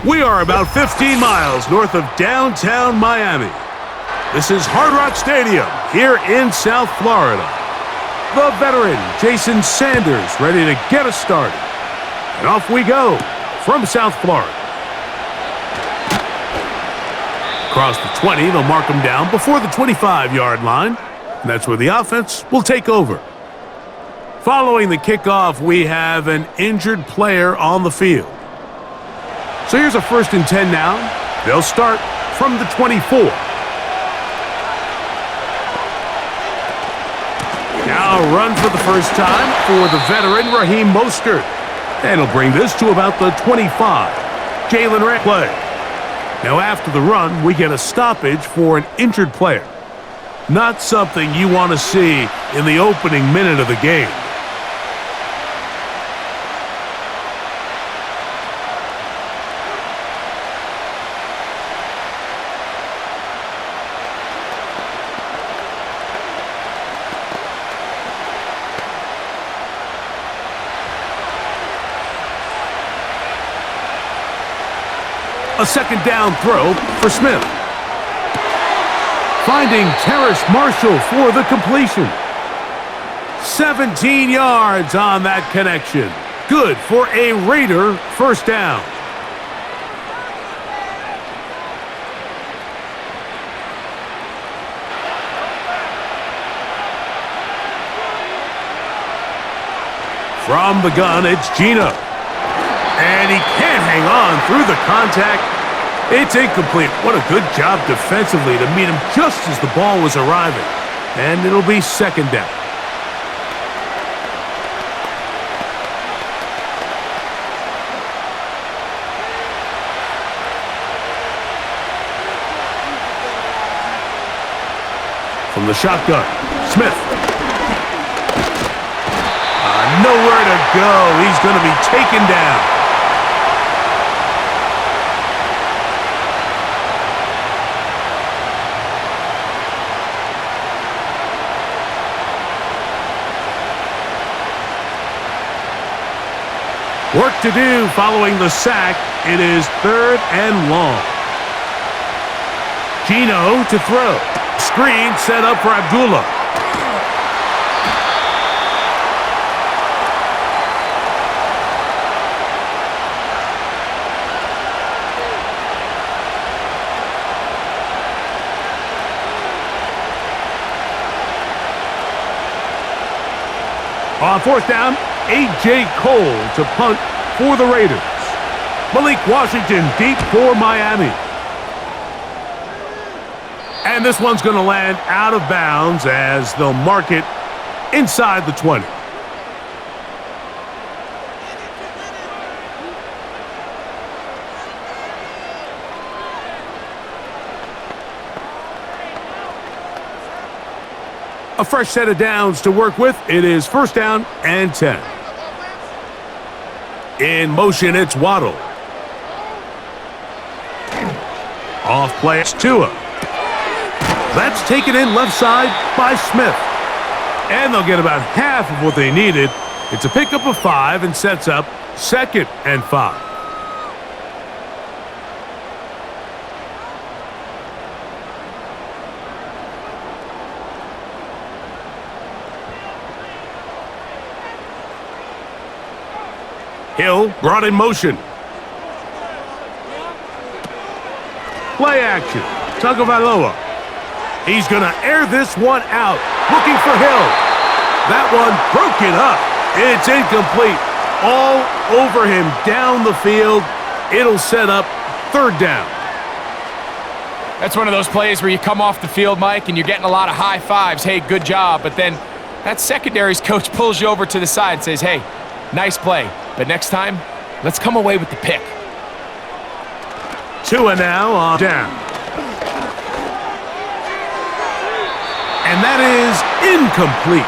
We are about 15 miles north of downtown Miami. This is Hard Rock Stadium here in South Florida. The veteran Jason Sanders ready to get us started. And off we go from South Florida. Across the 20, they'll mark them down before the 25-yard line. And that's where the offense will take over. Following the kickoff, we have an injured player on the field. So here's a 1st and 10 now. They'll start from the 24. Now a run for the first time for the veteran Raheem Mostert. And he'll bring this to about the 25. Jalen Ray play. Now after the run, we get a stoppage for an injured player. Not something you want to see in the opening minute of the game. A 2nd down throw for Smith. Finding Terrace Marshall for the completion. 17 yards on that connection. Good for a Raider 1st down. From the gun, it's Gino. And he can't hang on through the contact. It's incomplete. What a good job defensively to meet him just as the ball was arriving. And it'll be 2nd down. From the shotgun, Smith. Nowhere to go. He's going to be taken down. Work to do following the sack. It is 3rd and long. Gino to throw. Screen set up for Abdullah. On 4th down, A.J. Cole to punt for the Raiders. Malik Washington deep for Miami. And this one's going to land out of bounds as they'll mark it inside the 20. A fresh set of downs to work with. It is 1st down and 10. In motion, it's Waddle. Off play, it's Tua. That's taken in left side by Smith. And they'll get about half of what they needed. It's a pickup of 5 and sets up 2nd and 5. Hill brought in motion. Play action. Tagovailoa. He's going to air this one out. Looking for Hill. That one broken up. It's incomplete. All over him down the field. It'll set up 3rd down. That's one of those plays where you come off the field, Mike, and you're getting a lot of high fives. Hey, good job. But then that secondary's coach pulls you over to the side and says, hey, nice play. But next time, let's come away with the pick. Tua now on down. And that is incomplete.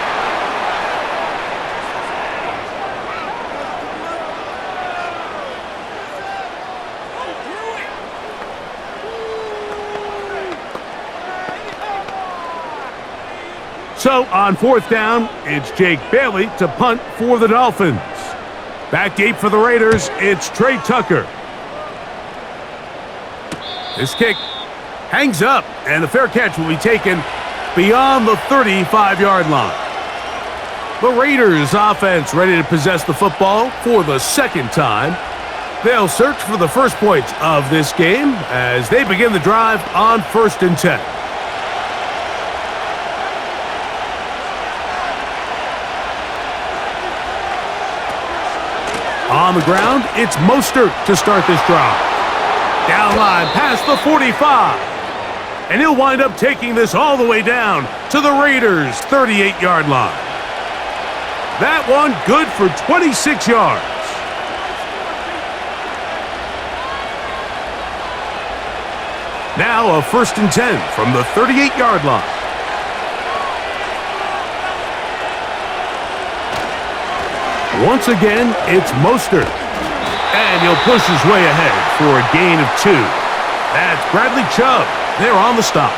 So on 4th down, it's Jake Bailey to punt for the Dolphins. Back deep for the Raiders, it's Trey Tucker. This kick hangs up, and the fair catch will be taken beyond the 35-yard line. The Raiders offense ready to possess the football for the second time. They'll search for the first points of this game as they begin the drive on 1st and 10. On the ground, it's Mostert to start this drive. Down line past the 45. And he'll wind up taking this all the way down to the Raiders' 38-yard line. That one good for 26 yards. Now a 1st and 10 from the 38-yard line. Once again, it's Mostert. And he'll push his way ahead for a gain of 2. That's Bradley Chubb. They're on the stop.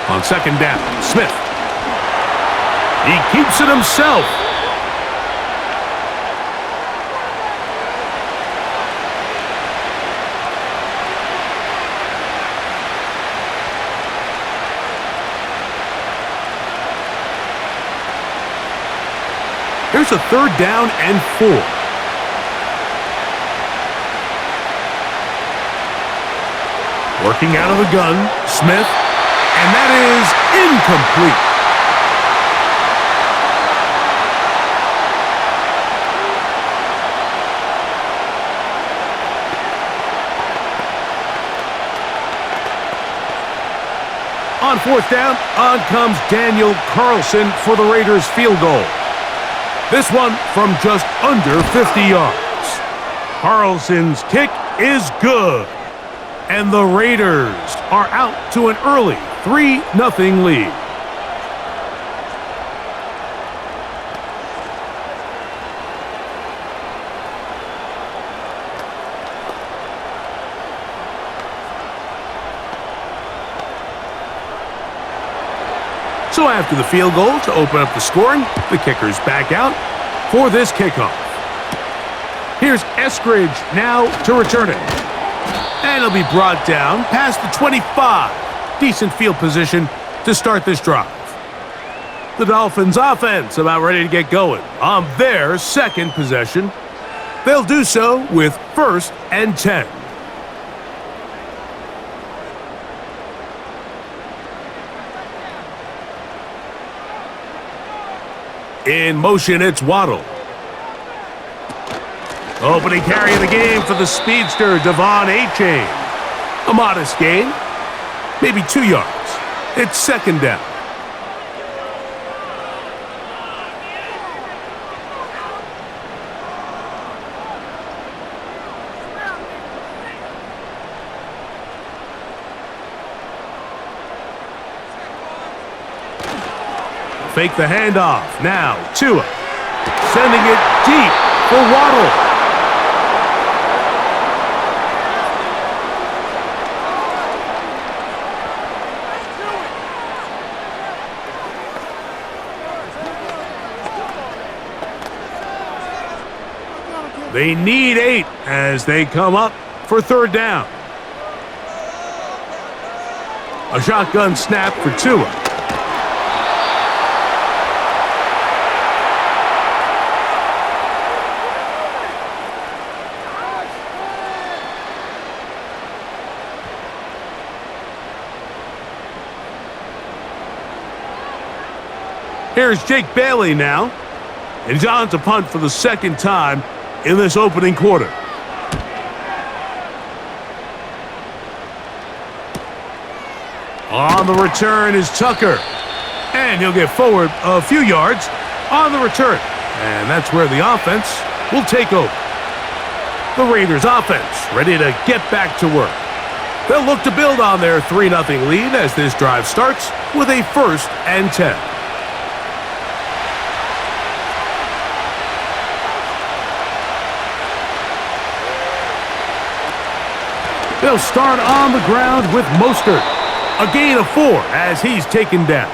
On 2nd down, Smith. He keeps it himself. Here's a 3rd down and 4. Working out of the gun, Smith, and that is incomplete. On 4th down, on comes Daniel Carlson for the Raiders' field goal. This one from just under 50 yards. Carlson's kick is good. And the Raiders are out to an early 3-0 lead. So after the field goal to open up the scoring, the kicker's back out for this kickoff. Here's Eskridge now to return it. And it'll be brought down past the 25. Decent field position to start this drive. The Dolphins offense about ready to get going on their 2nd possession. They'll do so with 1st and 10. In motion, it's Waddle. Opening carry of the game for the speedster, Devon Achane. A modest gain, maybe 2 yards. It's 2nd down. Fake the handoff. Now, Tua. Sending it deep for Waddle. They need 8 as they come up for 3rd down. A shotgun snap for Tua. Here's Jake Bailey now. And he's on to punt for the 2nd time in this opening quarter. On the return is Tucker. And he'll get forward a few yards on the return. And that's where the offense will take over. The Raiders offense ready to get back to work. They'll look to build on their 3-0 lead as this drive starts with a 1st and 10. They'll start on the ground with Mostert. A gain of 4 as he's taken down.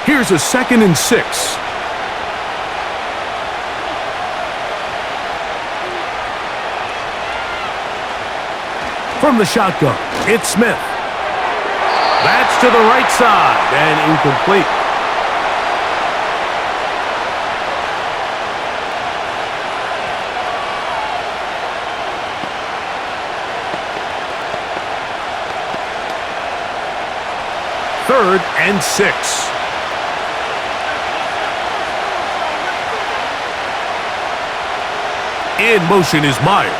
Here's a 2nd and 6. From the shotgun, it's Smith. That's to the right side and incomplete. Third and 6. In motion is Myers.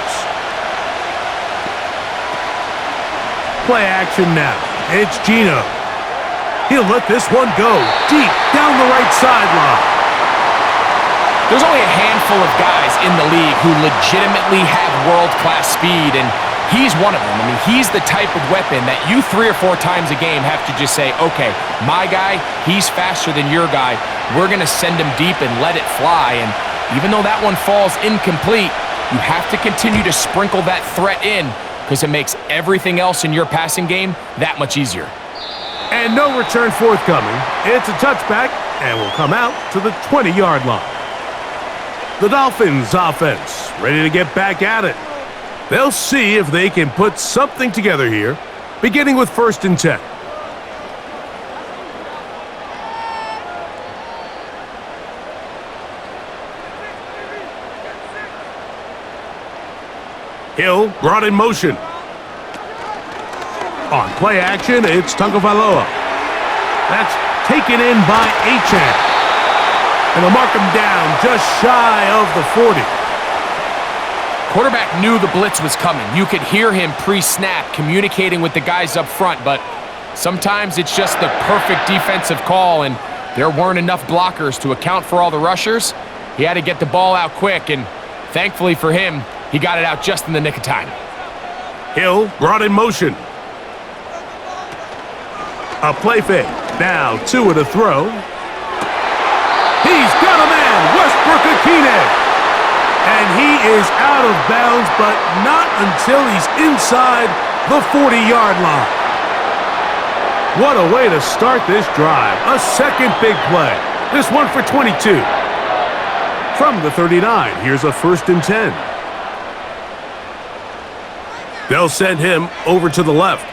Play action now. It's Gino. He'll let this one go deep down the right sideline. There's only a handful of guys in the league who legitimately have world-class speed, and he's one of them. I mean, he's the type of weapon that you 3 or 4 times a game have to just say, okay, my guy, he's faster than your guy. We're going to send him deep and let it fly. And even though that one falls incomplete, you have to continue to sprinkle that threat in, because it makes everything else in your passing game that much easier. And no return forthcoming. It's a touchback and will come out to the 20-yard line. The Dolphins offense ready to get back at it. They'll see if they can put something together here, beginning with 1st and 10. Hill brought in motion. On play action, it's Tagovailoa. That's taken in by Achane. And they'll mark him down just shy of the 40. Quarterback knew the blitz was coming. You could hear him pre-snap communicating with the guys up front, but sometimes it's just the perfect defensive call, and there weren't enough blockers to account for all the rushers. He had to get the ball out quick, and thankfully for him, he got it out just in the nick of time. Hill brought in motion. A play fake. Now Tua to throw. He's got a man, Westbrook-Ikhine. And he is out of bounds, but not until he's inside the 40-yard line. What a way to start this drive. A second big play. This one for 22. From the 39, here's a 1st and 10. They'll send him over to the left.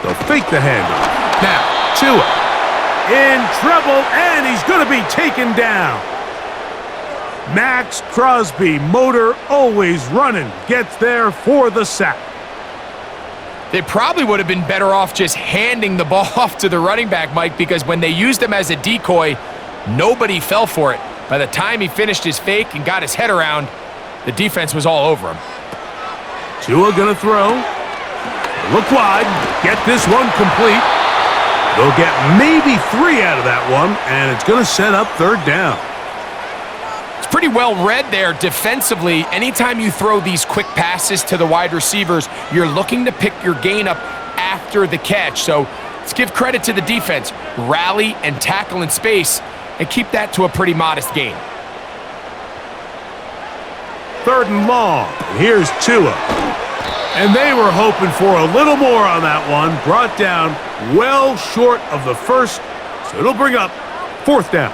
They'll fake the handoff. Now, Tua in trouble, and he's going to be taken down. Max Crosby, motor always running, gets there for the sack. They probably would have been better off just handing the ball off to the running back, Mike, because when they used him as a decoy, nobody fell for it. By the time he finished his fake and got his head around, the defense was all over him. Tua gonna throw. Look wide. Get this one complete. They'll get maybe 3 out of that one, and it's gonna set up 3rd down. It's pretty well read there defensively. Anytime you throw these quick passes to the wide receivers, you're looking to pick your gain up after the catch. So let's give credit to the defense. Rally and tackle in space and keep that to a pretty modest gain. 3rd and long. Here's Tua. And they were hoping for a little more on that one. Brought down well short of the 1st, so it'll bring up 4th down.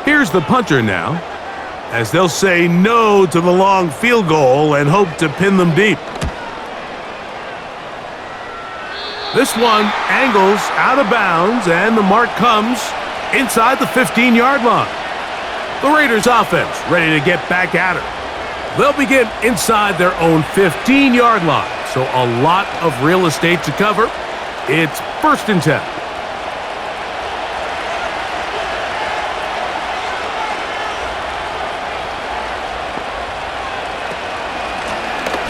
Here's the punter now, as they'll say no to the long field goal and hope to pin them deep. This one angles out of bounds, and the mark comes inside the 15-yard line. The Raiders offense ready to get back at it. They'll begin inside their own 15-yard line, so a lot of real estate to cover. It's 1st and 10.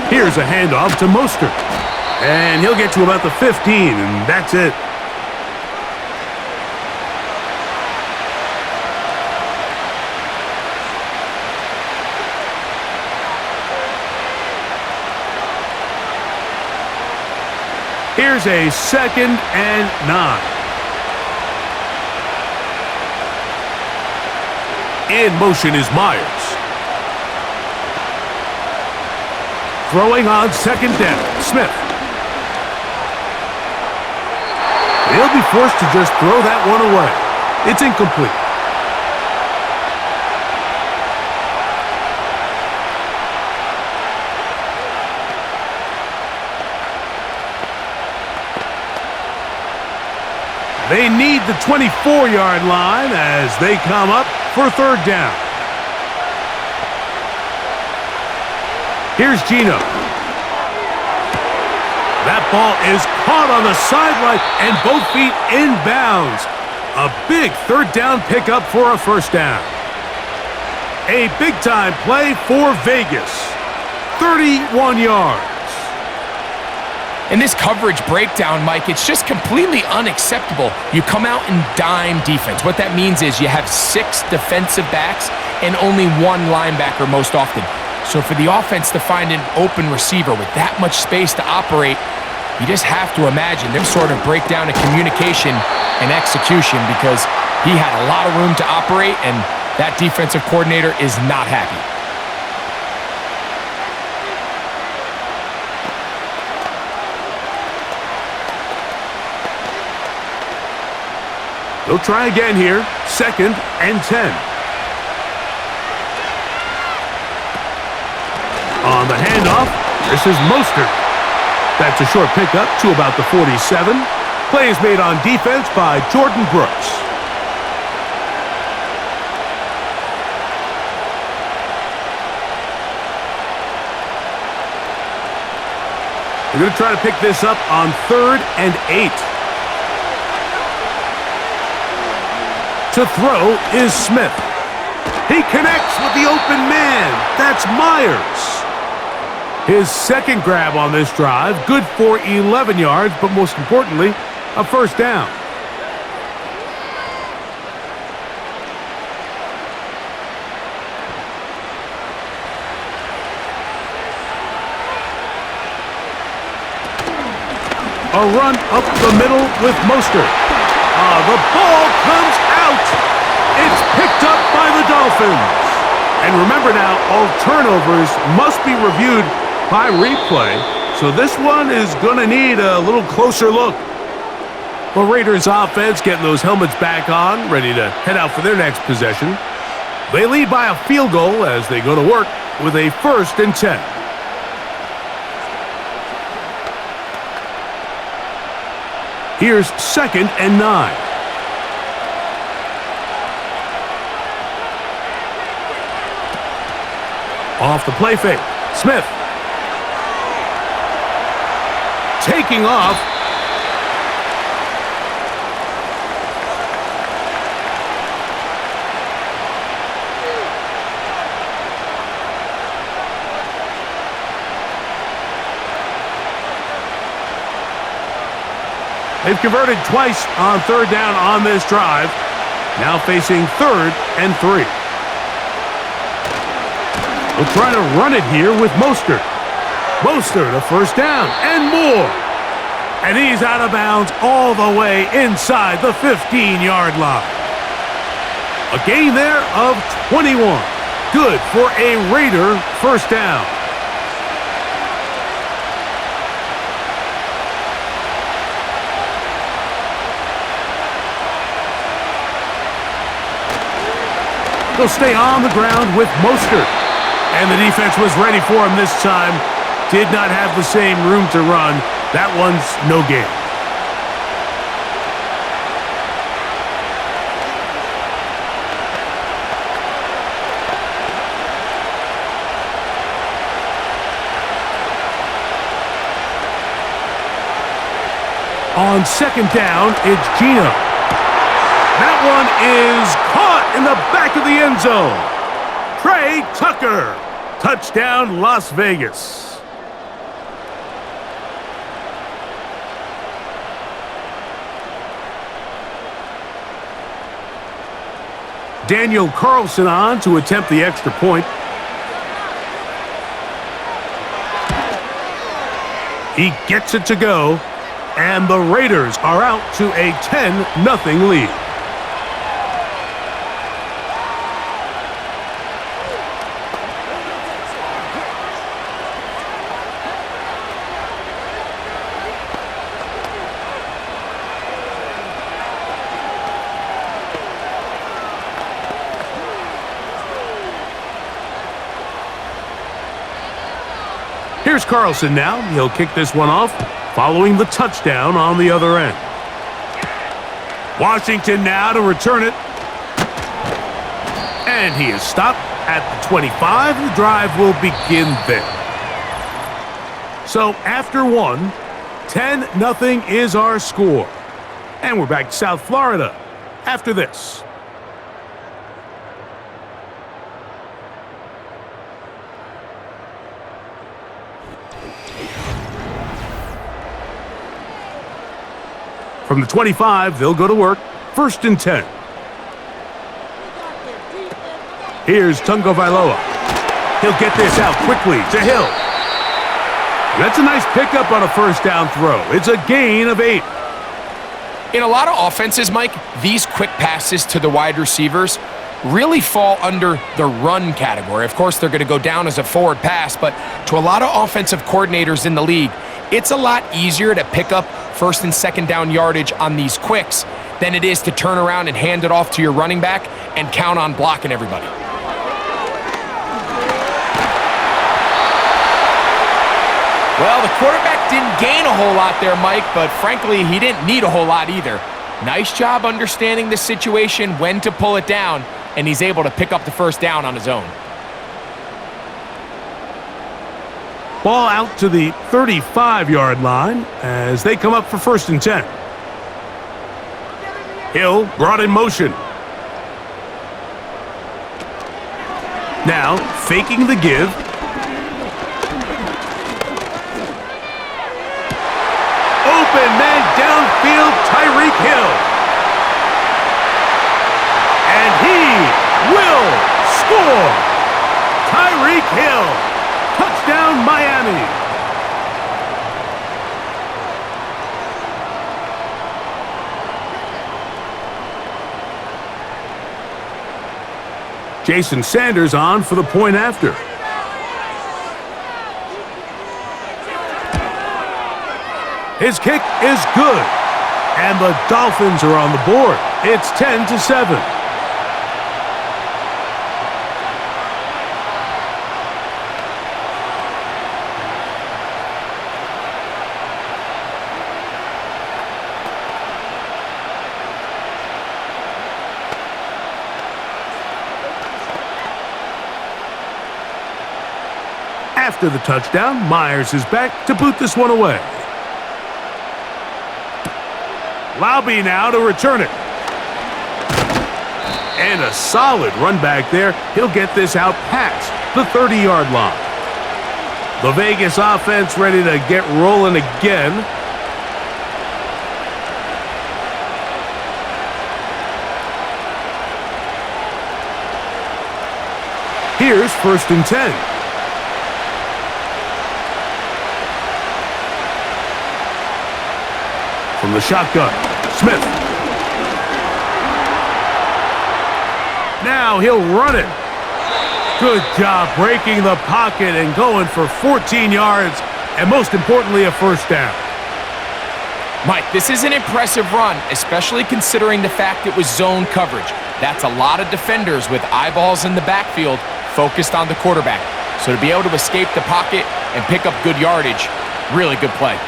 Here's a handoff to Mostert. And he'll get to about the 15, and that's it. Here's a 2nd and 9. In motion is Myers. Throwing on 2nd down, Smith. He'll be forced to just throw that one away. It's incomplete. They need the 24-yard line as they come up for 3rd down. Here's Gino. That ball is caught on the sideline and both feet inbounds. A big 3rd down pickup for a 1st down. A big-time play for Vegas. 31 yards. In this coverage breakdown, Mike, it's just completely unacceptable. You come out in dime defense. What that means is you have 6 defensive backs and only 1 linebacker most often. So for the offense to find an open receiver with that much space to operate, you just have to imagine there's sort of breakdown in communication and execution because he had a lot of room to operate, and that defensive coordinator is not happy. They'll try again here. 2nd and 10. On the handoff, this is Mostert. That's a short pickup to about the 47. Play is made on defense by Jordan Brooks. They're going to try to pick this up on 3rd and 8. To throw is Smith. He connects with the open man. That's Myers. His 2nd grab on this drive, good for 11 yards, but most importantly, a 1st down. A run up the middle with Mostert. The ball comes out. It's picked up by the Dolphins. And remember now, all turnovers must be reviewed by replay. So this one is going to need a little closer look. Well, Raiders offense getting those helmets back on, ready to head out for their next possession. They lead by a field goal as they go to work with a 1st and 10. Here's 2nd and 9. Off the play fake. Smith. Taking off. They've converted twice on 3rd down on this drive. Now facing 3rd and 3. They'll try to run it here with Mostert. Mostert, a 1st down and more. And he's out of bounds all the way inside the 15-yard line. A gain there of 21. Good for a Raider 1st down. They'll stay on the ground with Mostert. And the defense was ready for him this time. Did not have the same room to run. That one's no gain. On 2nd down, it's Gino. That one is caught in the back of the end zone. Trey Tucker. Touchdown, Las Vegas. Daniel Carlson on to attempt the extra point. He gets it to go. And the Raiders are out to a 10-0 lead. Here's Carlson now. He'll kick this one off, following the touchdown on the other end. Washington now to return it. And he is stopped at the 25. The drive will begin there. So after one, 10-0 is our score. And we're back to South Florida after this. From the 25, they'll go to work. 1st and 10. Here's Tungo Vailoa. He'll get this out quickly to Hill. That's a nice pickup on a first down throw. It's a gain of 8. In a lot of offenses, Mike, these quick passes to the wide receivers really fall under the run category. Of course, they're going to go down as a forward pass, but to a lot of offensive coordinators in the league, it's a lot easier to pick up 1st and 2nd down yardage on these quicks than it is to turn around and hand it off to your running back and count on blocking everybody. Well, the quarterback didn't gain a whole lot there, Mike, but frankly, he didn't need a whole lot either. Nice job understanding the situation, when to pull it down, and he's able to pick up the 1st down on his own. Ball out to the 35-yard line as they come up for 1st and 10. Hill brought in motion. Now faking the give. Open man downfield, Tyreek Hill. And he will score. Tyreek Hill. Touchdown, Miami. Jason Sanders on for the point after. His kick is good. And the Dolphins are on the board. It's 10-7. After the touchdown, Myers is back to boot this one away. Laube now to return it. And a solid run back there. He'll get this out past the 30-yard line. The Vegas offense ready to get rolling again. Here's 1st and 10. From the shotgun, Smith. Now he'll run it. Good job breaking the pocket and going for 14 yards, and most importantly, a 1st down. Mike, this is an impressive run, especially considering the fact it was zone coverage. That's a lot of defenders with eyeballs in the backfield focused on the quarterback. So to be able to escape the pocket and pick up good yardage, really good play.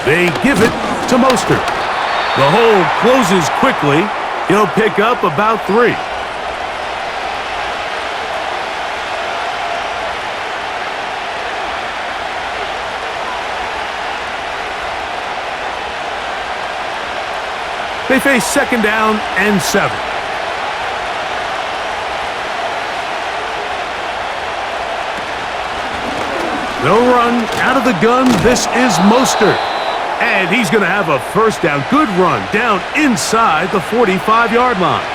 They give it to Mostert. The hole closes quickly. He'll pick up about 3. They face 2nd down and 7. They'll run out of the gun. This is Mostert. And he's going to have a 1st down. Good run down inside the 45-yard line.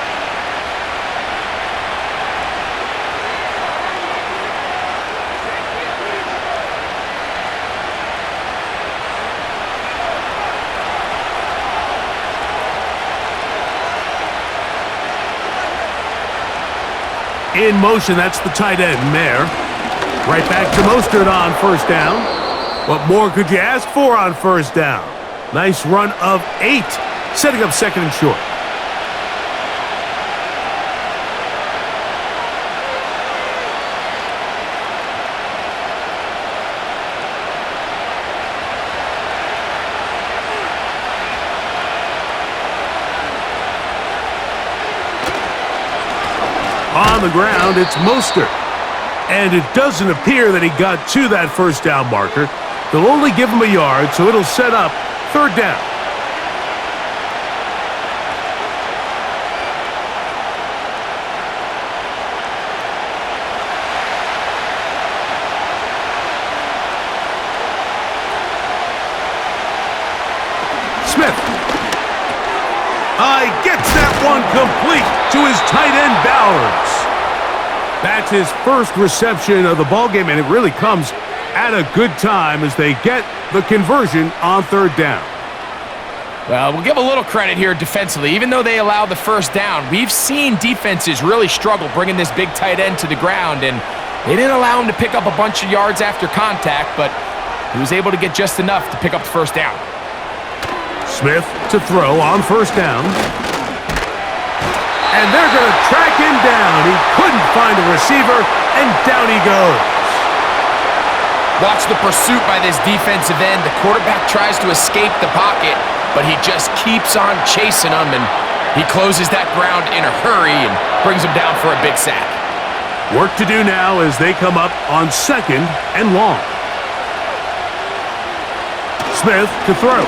In motion, that's the tight end there. Right back to Mostert on first down. What more could you ask for on first down? Nice run of 8, setting up second and short. On the ground, it's Mostert. And it doesn't appear that he got to that first down marker. They'll only give him a yard, so it'll set up third down. Smith. Gets that one complete to his tight end, Bowers. That's his first reception of the ballgame, and it really comes at a good time as they get the conversion on third down. Well, we'll give a little credit here defensively. Even though they allowed the first down, we've seen defenses really struggle bringing this big tight end to the ground, and they didn't allow him to pick up a bunch of yards after contact, but he was able to get just enough to pick up the first down. Smith to throw on first down. And they're going to track him down. He couldn't find a receiver, and down he goes. Watch the pursuit by this defensive end. The quarterback tries to escape the pocket, but he just keeps on chasing him, and he closes that ground in a hurry and brings him down for a big sack. Work to do now as they come up on second and long. Smith to throw.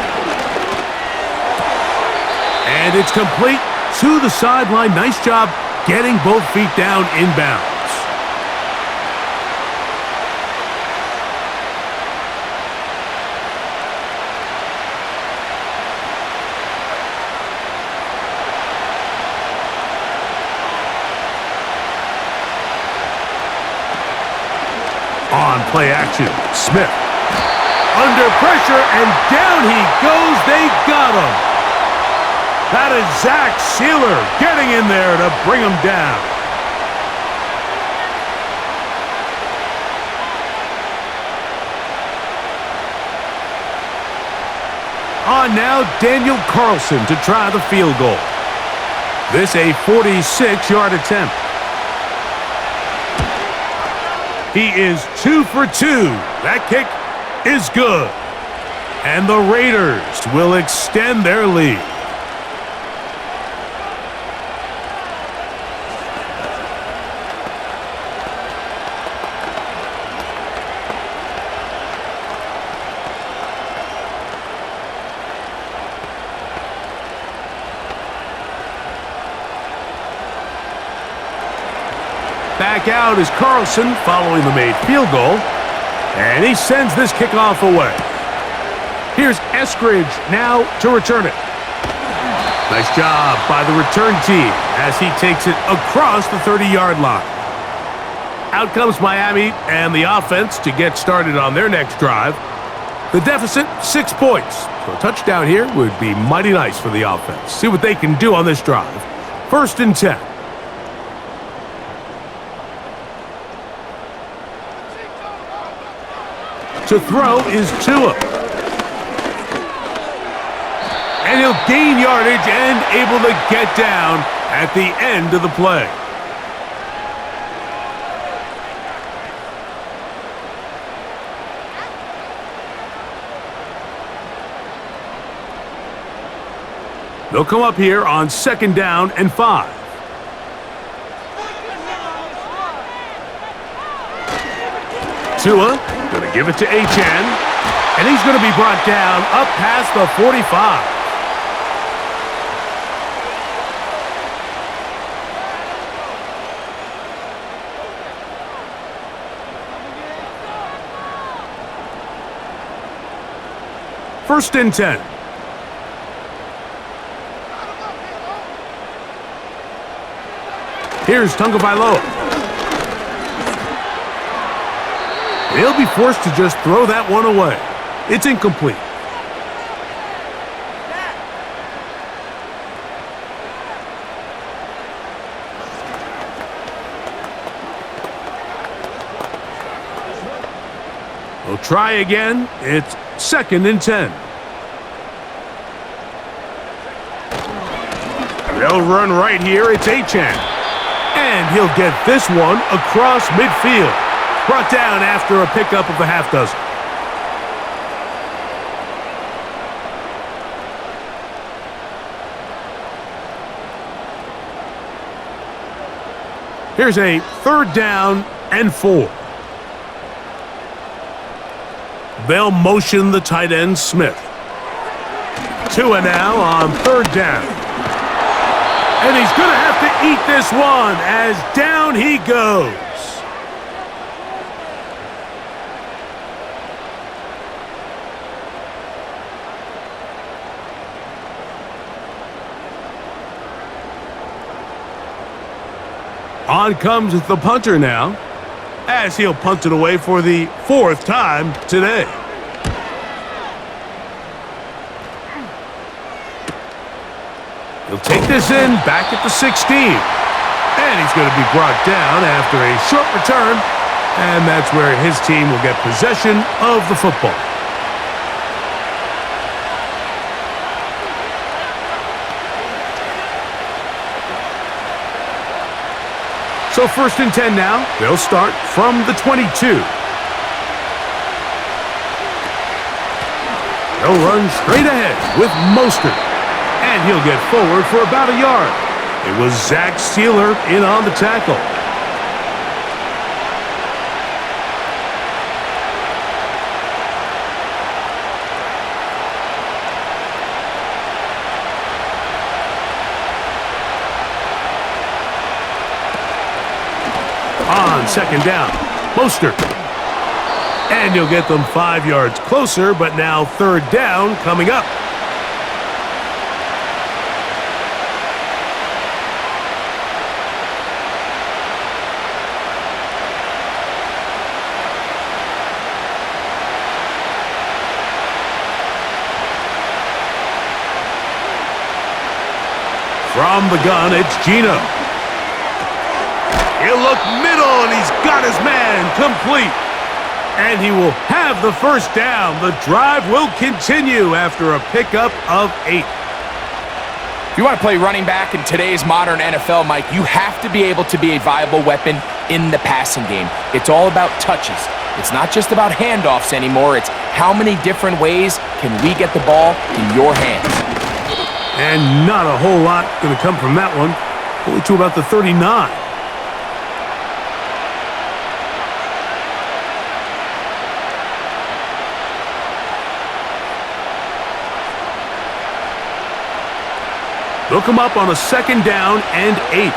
And it's complete to the sideline. Nice job getting both feet down inbounds. On play action, Smith. Under pressure, and down he goes. They got him. That is Zach Sealer getting in there to bring him down. On now, Daniel Carlson to try the field goal. This a 46-yard attempt. He is 2 for 2. That kick is good. And the Raiders will extend their lead. Back out is Carlson following the made field goal. And he sends this kickoff away. Here's Eskridge now to return it. Nice job by the return team as he takes it across the 30-yard line. Out comes Miami and the offense to get started on their next drive. The deficit, 6 points. So a touchdown here would be mighty nice for the offense. See what they can do on this drive. 1st and 10. To throw is Tua. And he'll gain yardage and able to get down at the end of the play. They'll come up here on 2nd down and 5. Tua going to give it to Achane, and he's going to be brought down up past the 45. First and 10. Here's Tagovailoa. They'll be forced to just throw that one away. It's incomplete. We'll try again. It's 2nd and 10. They'll run right here. It's Achan. And he'll get this one across midfield. Brought down after a pickup of a half dozen. Here's a 3rd down and 4. They'll motion the tight end, Smith. Tua now on 3rd down. And he's going to have to eat this one as down he goes. On comes the punter now, as he'll punt it away for the 4th time today. He'll take this in back at the 16. And he's going to be brought down after a short return. And that's where his team will get possession of the football. So 1st and 10 now. They'll start from the 22. They'll run straight ahead with Mostert. And he'll get forward for about a yard. It was Zach Sealer in on the tackle. On 2nd down, Mostert. And he'll get them 5 yards closer, but now 3rd down coming up. From the gun, it's Gino. He'll look middle, and he's got his man complete. And he will have the 1st down. The drive will continue after a pickup of 8. If you want to play running back in today's modern NFL, Mike, you have to be able to be a viable weapon in the passing game. It's all about touches. It's not just about handoffs anymore. It's how many different ways can we get the ball in your hands. And not a whole lot going to come from that one. Only to about the 39. They'll come up on a 2nd down and 8.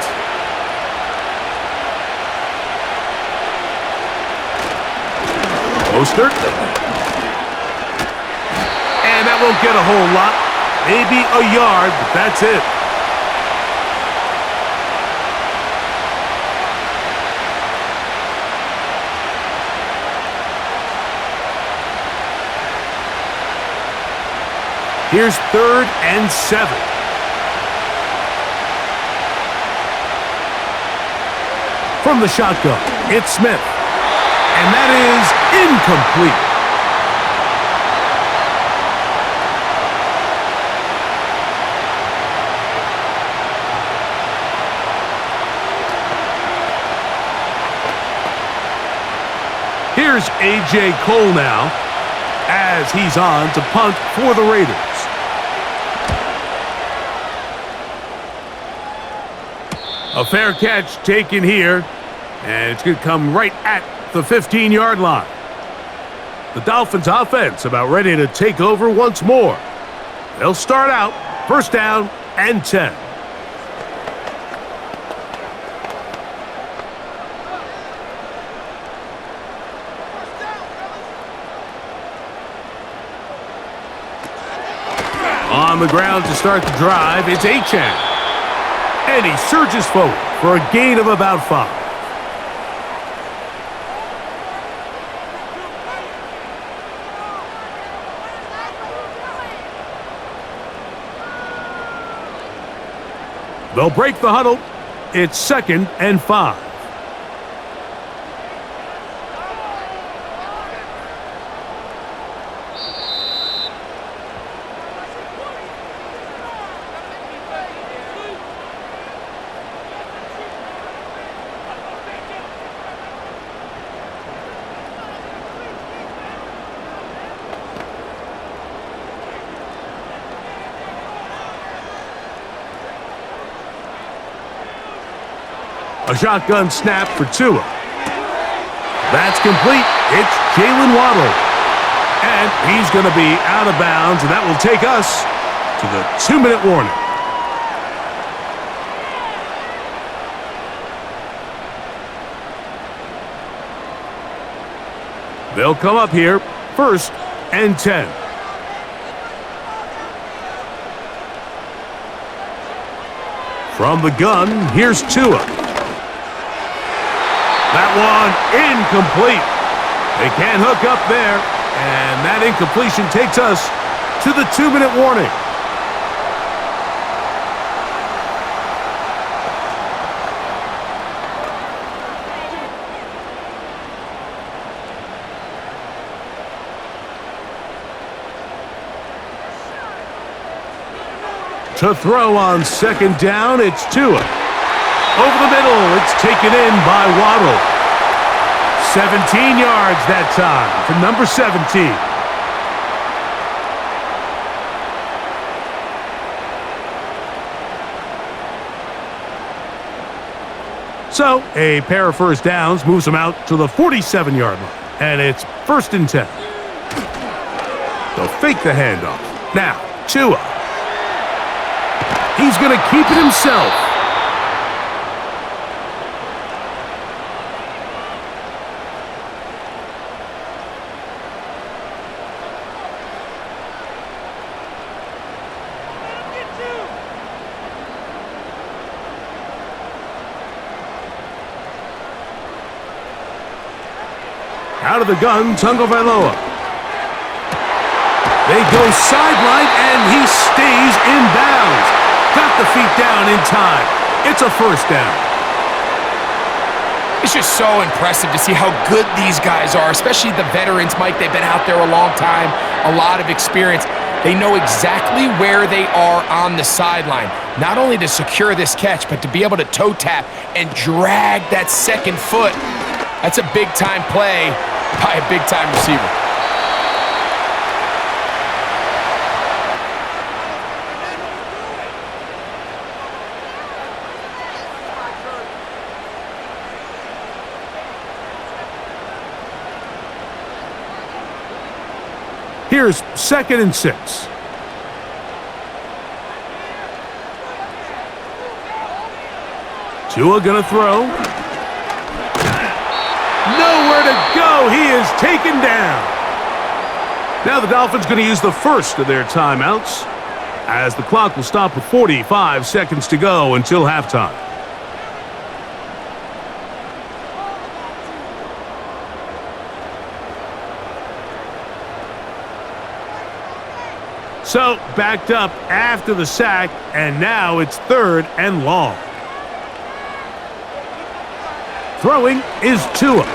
Mostert. And that won't get a whole lot. Maybe a yard, but that's it. Here's 3rd and 7. From the shotgun, it's Smith. And that is incomplete. Here's A.J. Cole now, as he's on to punt for the Raiders. A fair catch taken here, and it's going to come right at the 15-yard line. The Dolphins offense about ready to take over once more. They'll start out 1st down and 10. On the ground to start the drive, it's Achan. And he surges forward for a gain of about 5. They'll break the huddle. It's 2nd and 5. A shotgun snap for Tua. That's complete. It's Jalen Waddle. And he's going to be out of bounds, and that will take us to the 2-minute warning. They'll come up here, 1st and 10. From the gun, here's Tua. That one incomplete. They can't hook up there, and that incompletion takes us to the 2-minute warning. To throw on 2nd down, it's Tua. Over the middle, it's taken in by Waddle. 17 yards that time to number 17. So, a pair of 1st downs moves them out to the 47-yard line. And it's 1st and 10. They'll fake the handoff. Now, Tua. He's going to keep it himself. Out of the gun, Tagovailoa. They go sideline, and he stays in bounds. Got the feet down in time. It's a 1st down. It's just so impressive to see how good these guys are, especially the veterans, Mike. They've been out there a long time, a lot of experience. They know exactly where they are on the sideline, not only to secure this catch, but to be able to toe tap and drag that 2nd foot. That's a big-time play by a big-time receiver. Here's 2nd and 6. Tua gonna throw. Nowhere to go. He is taken down. Now the Dolphins going to use the 1st of their timeouts, as the clock will stop with 45 seconds to go until halftime. So, backed up after the sack, and now it's 3rd and long. Throwing is Tua.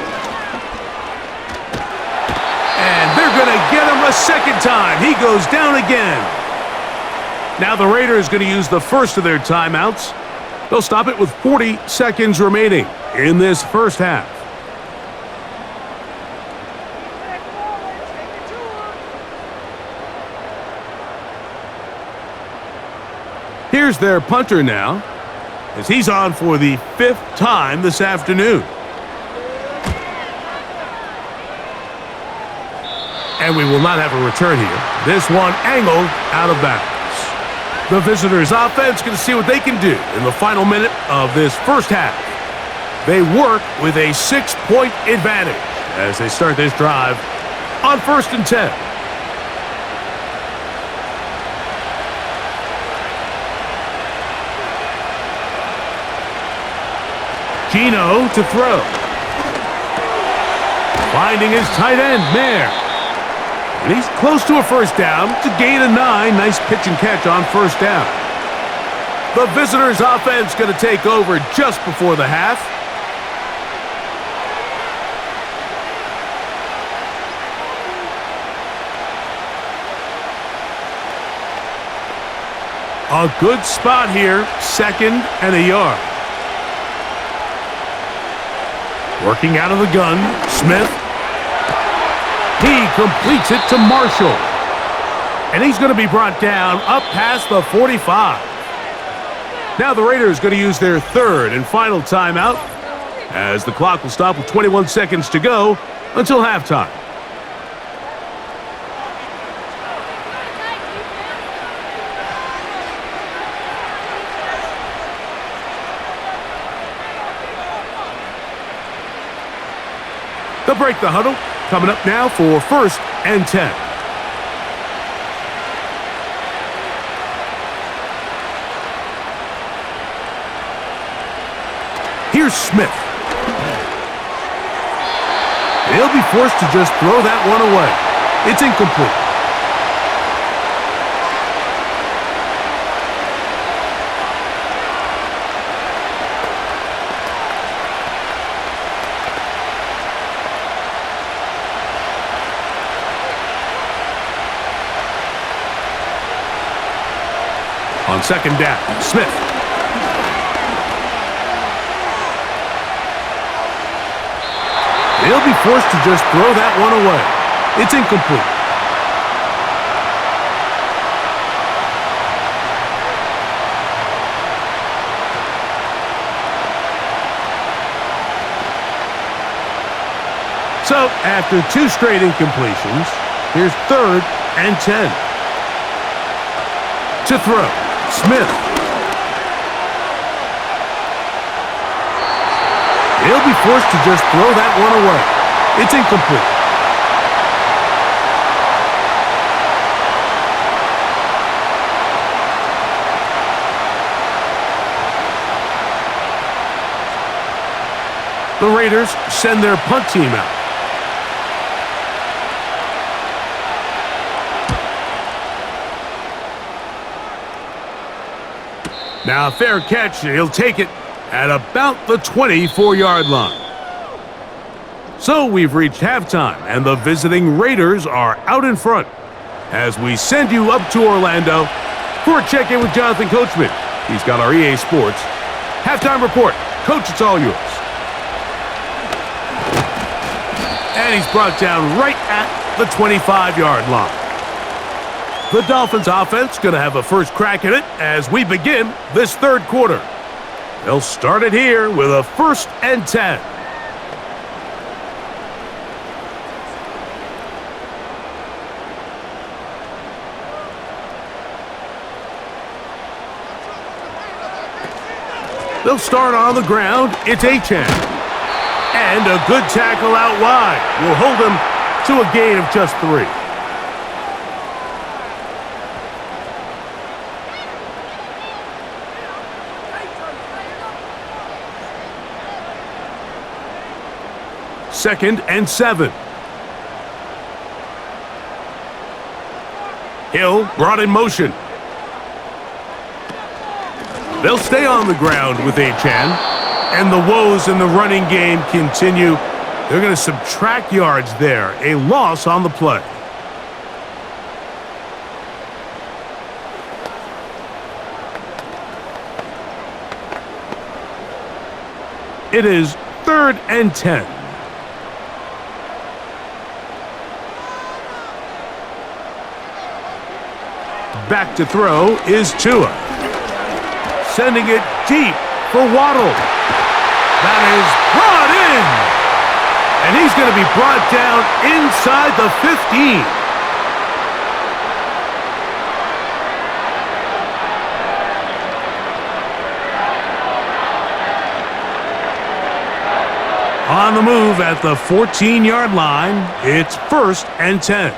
And they're going to get him a 2nd time. He goes down again. Now the Raiders going to use the 1st of their timeouts. They'll stop it with 40 seconds remaining in this 1st half. Here's their punter now, as he's on for the 5th time this afternoon. And we will not have a return here. This one angled out of bounds. The visitors' offense going to see what they can do in the final minute of this 1st half. They work with a 6-point advantage as they start this drive on 1st and 10. Gino to throw. Finding his tight end, Mayer. And he's close to a 1st down. It's a gain of 9. Nice pitch and catch on 1st down. The visitors' offense going to take over just before the half. A good spot here, 2nd and a yard. Working out of the gun, Smith. He completes it to Marshall. And he's going to be brought down up past the 45. Now the Raiders going to use their third and final timeout as the clock will stop with 21 seconds to go until halftime. They'll break the huddle. Coming up now for 1st and 10. Here's Smith. He'll be forced to just throw that one away. It's incomplete. On 2nd down, Smith. He'll be forced to just throw that one away. It's incomplete. So, after 2 straight incompletions, here's 3rd and 10. To throw, Smith. He'll be forced to just throw that one away. It's incomplete. The Raiders send their punt team out. Now a fair catch, and he'll take it at about the 24-yard line. So we've reached halftime, and the visiting Raiders are out in front as we send you up to Orlando for a check-in with Jonathan Coachman. He's got our EA Sports halftime report. Coach, it's all yours. And he's brought down right at the 25-yard line. The Dolphins offense going to have a first crack at it as we begin this 3rd quarter. They'll start it here with a 1st and 10. They'll start on the ground. It's Achane. And a good tackle out wide will hold him to a gain of just 3. Second and 7. Hill brought in motion. They'll stay on the ground with Achane, and the woes in the running game continue. They're going to subtract yards there. A loss on the play. It is 3rd and 10. Back to throw is Tua. Sending it deep for Waddle. That is brought in. And he's going to be brought down inside the 15. On the move at the 14-yard line, it's 1st and 10.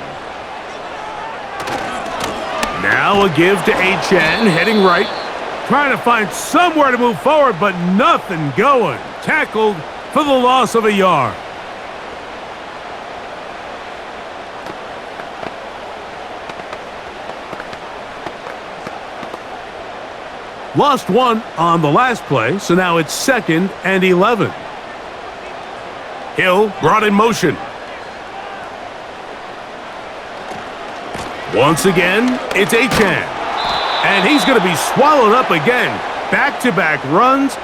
Now a give to Achane, heading right. Trying to find somewhere to move forward, but nothing going. Tackled for the loss of a yard. Lost 1 on the last play, so now it's 2nd and 11. Hill brought in motion. Once again, it's Achane. And he's going to be swallowed up again. Back-to-back runs,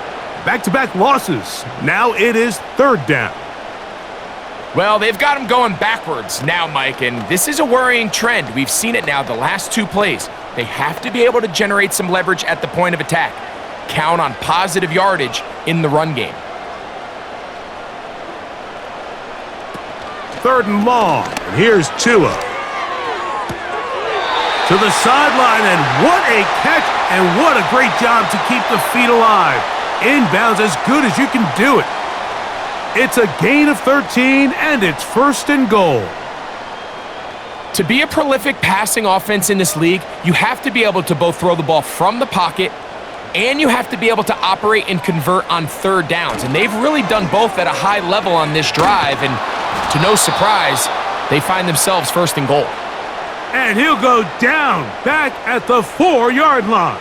back-to-back losses. Now it is 3rd down. Well, they've got him going backwards now, Mike, and this is a worrying trend. We've seen it now the last 2 plays. They have to be able to generate some leverage at the point of attack. count on positive yardage in the run game. 3rd and long. And here's Tua. To the sideline, and what a catch, and what a great job to keep the feet alive. Inbounds as good as you can do it. It's a gain of 13, and it's 1st and goal. To be a prolific passing offense in this league, you have to be able to both throw the ball from the pocket and you have to be able to operate and convert on 3rd downs. And they've really done both at a high level on this drive. And to no surprise, they find themselves 1st and goal. And he'll go down back at the 4-yard line.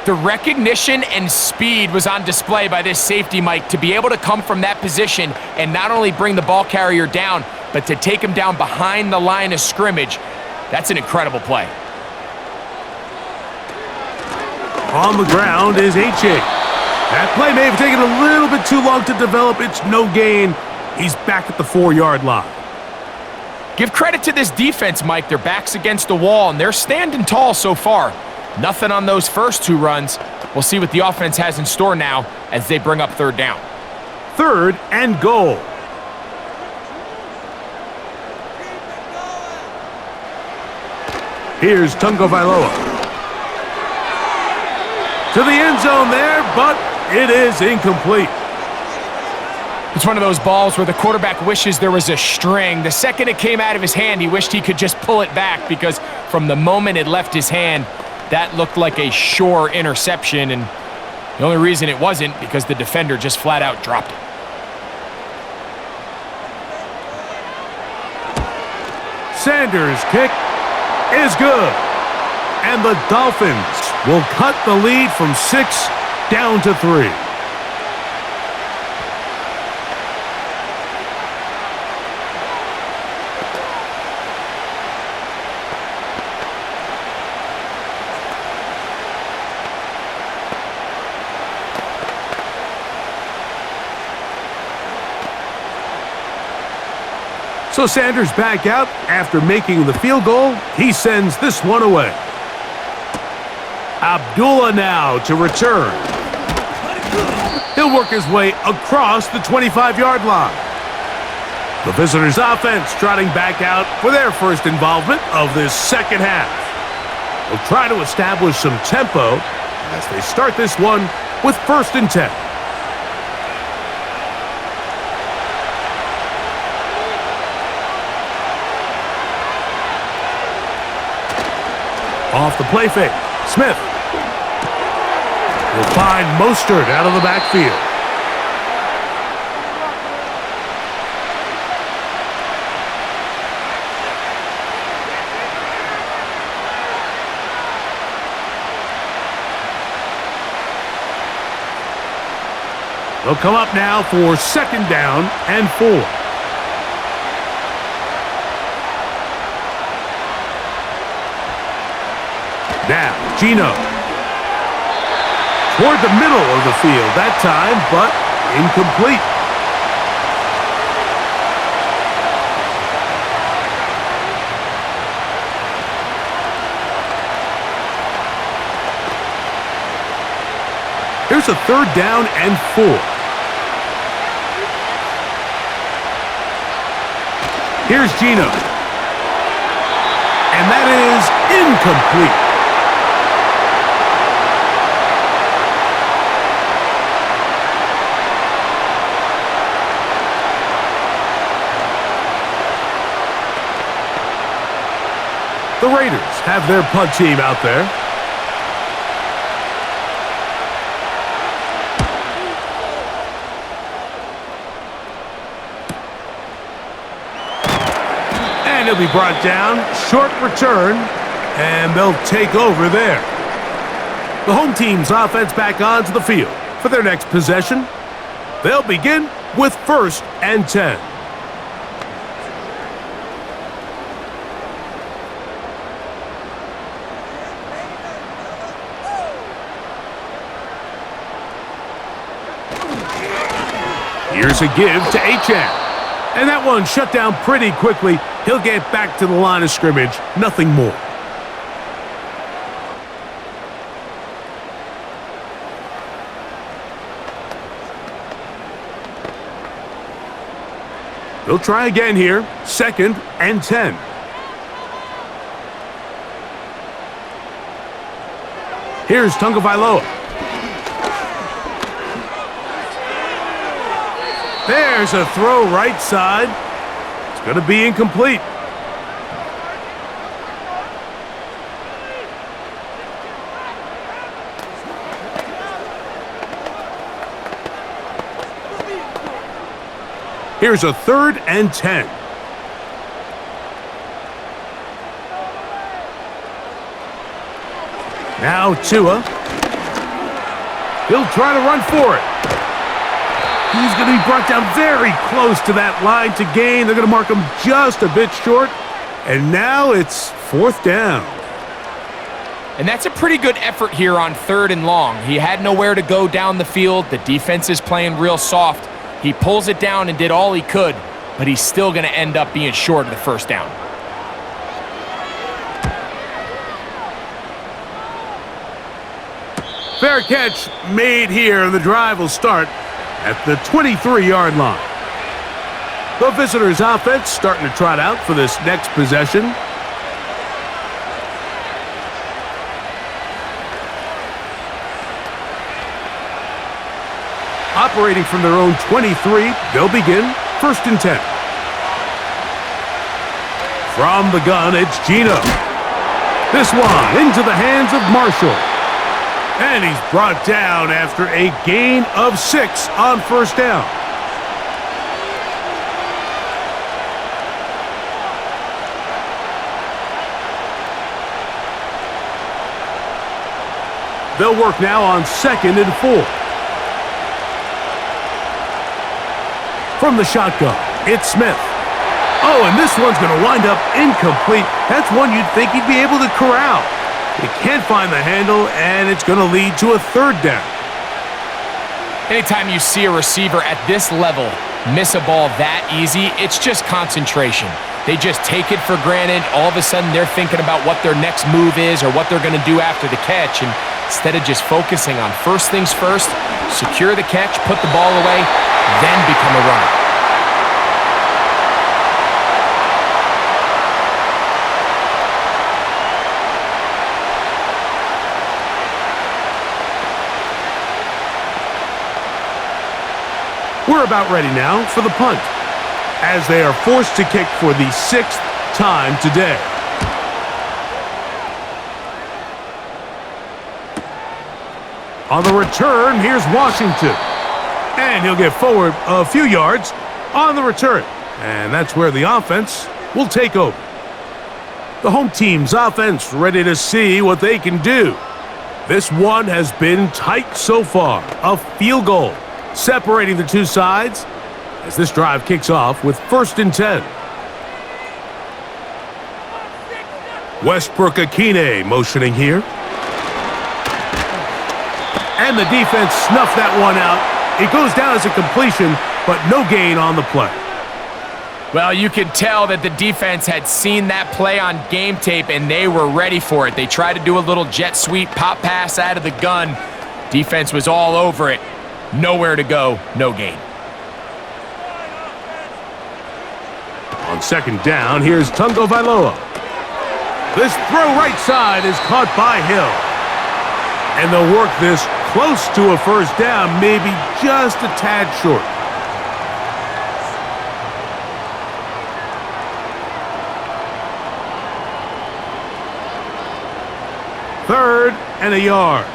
The recognition and speed was on display by this safety, Mike, to be able to come from that position and not only bring the ball carrier down, but to take him down behind the line of scrimmage. That's an incredible play. On the ground is H.A. That play may have taken a little bit too long to develop. It's no gain. He's back at the 4-yard line. Give credit to this defense, Mike. Their back's against the wall, and they're standing tall so far. Nothing on those first 2 runs. We'll see what the offense has in store now as they bring up 3rd down. 3rd and goal. Here's Tunga Vailoa. To the end zone there, but it is incomplete. It's one of those balls where the quarterback wishes there was a string. The second it came out of his hand, he wished he could just pull it back because from the moment it left his hand, that looked like a sure interception, and the only reason it wasn't because the defender just flat out dropped it. Sanders' kick is good. And the Dolphins will cut the lead from 6 down to 3. So Sanders back out after making the field goal. He sends this one away. Abdullah now to return. He'll work his way across the 25-yard line. The visitors' offense trotting back out for their first involvement of this second half. They'll try to establish some tempo as they start this one with 1st and 10. Off the play fake, Smith will find Mostert out of the backfield. They'll come up now for 2nd down and 4. Now, Gino. Toward the middle of the field that time, but incomplete. Here's a 3rd down and 4. Here's Gino. And that is incomplete. The Raiders have their punt team out there. And he'll be brought down. Short return. And they'll take over there. The home team's offense back onto the field for their next possession. They'll begin with 1st and 10. Here's a give to Achane. And that one shut down pretty quickly. He'll get back to the line of scrimmage. Nothing more. They'll try again here. 2nd and 10. Here's Tagovailoa. There's a throw right side. It's going to be incomplete. Here's a 3rd and 10. Now Tua. He'll try to run for it. He's going to be brought down very close to that line to gain. They're going to mark him just a bit short. And now it's 4th down. And that's a pretty good effort here on 3rd and long. He had nowhere to go down the field. The defense is playing real soft. He pulls it down and did all he could, but he's still going to end up being short of the 1st down. Fair catch made here, and the drive will start at the 23-yard line. The visitors' offense starting to trot out for this next possession. Operating from their own 23, they'll begin 1st and 10. From the gun, it's Geno. This one into the hands of Marshall. And he's brought down after a gain of 6 on 1st down. They'll work now on 2nd and 4. From the shotgun, it's Smith. Oh, and this one's going to wind up incomplete. That's one you'd think he'd be able to corral. He can't find the handle, and it's going to lead to a 3rd down. Anytime you see a receiver at this level miss a ball that easy, it's just concentration. They just take it for granted. All of a sudden, they're thinking about what their next move is or what they're going to do after the catch. And instead of just focusing on first things first, secure the catch, put the ball away, then become a runner. We're about ready now for the punt, as they are forced to kick for the 6th time today. On the return, here's Washington. And he'll get forward a few yards on the return. And that's where the offense will take over. The home team's offense ready to see what they can do. This one has been tight so far. A field goal separating the two sides as this drive kicks off with 1st and 10. Westbrook-Akine motioning here. And the defense snuffed that one out. It goes down as a completion, but no gain on the play. Well, you can tell that the defense had seen that play on game tape, and they were ready for it. They tried to do a little jet sweep pop pass out of the gun. Defense was all over it. Nowhere to go, no gain. On 2nd down, here's Tagovailoa. This throw right side is caught by Hill. And they'll work this close to a 1st down, maybe just a tad short. Third and a yard.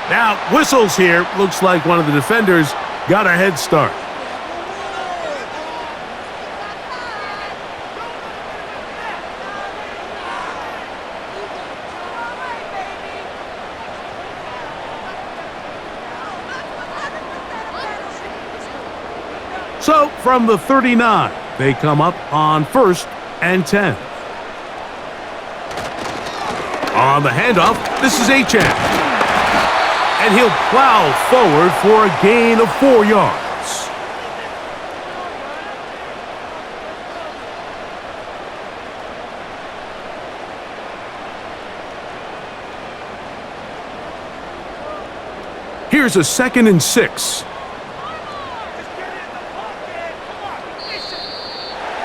Now, whistles here. Looks like one of the defenders got a head start. So, from the 39, they come up on 1st and 10. On the handoff, this is Achane. And he'll plow forward for a gain of 4 yards. Here's a 2nd and 6.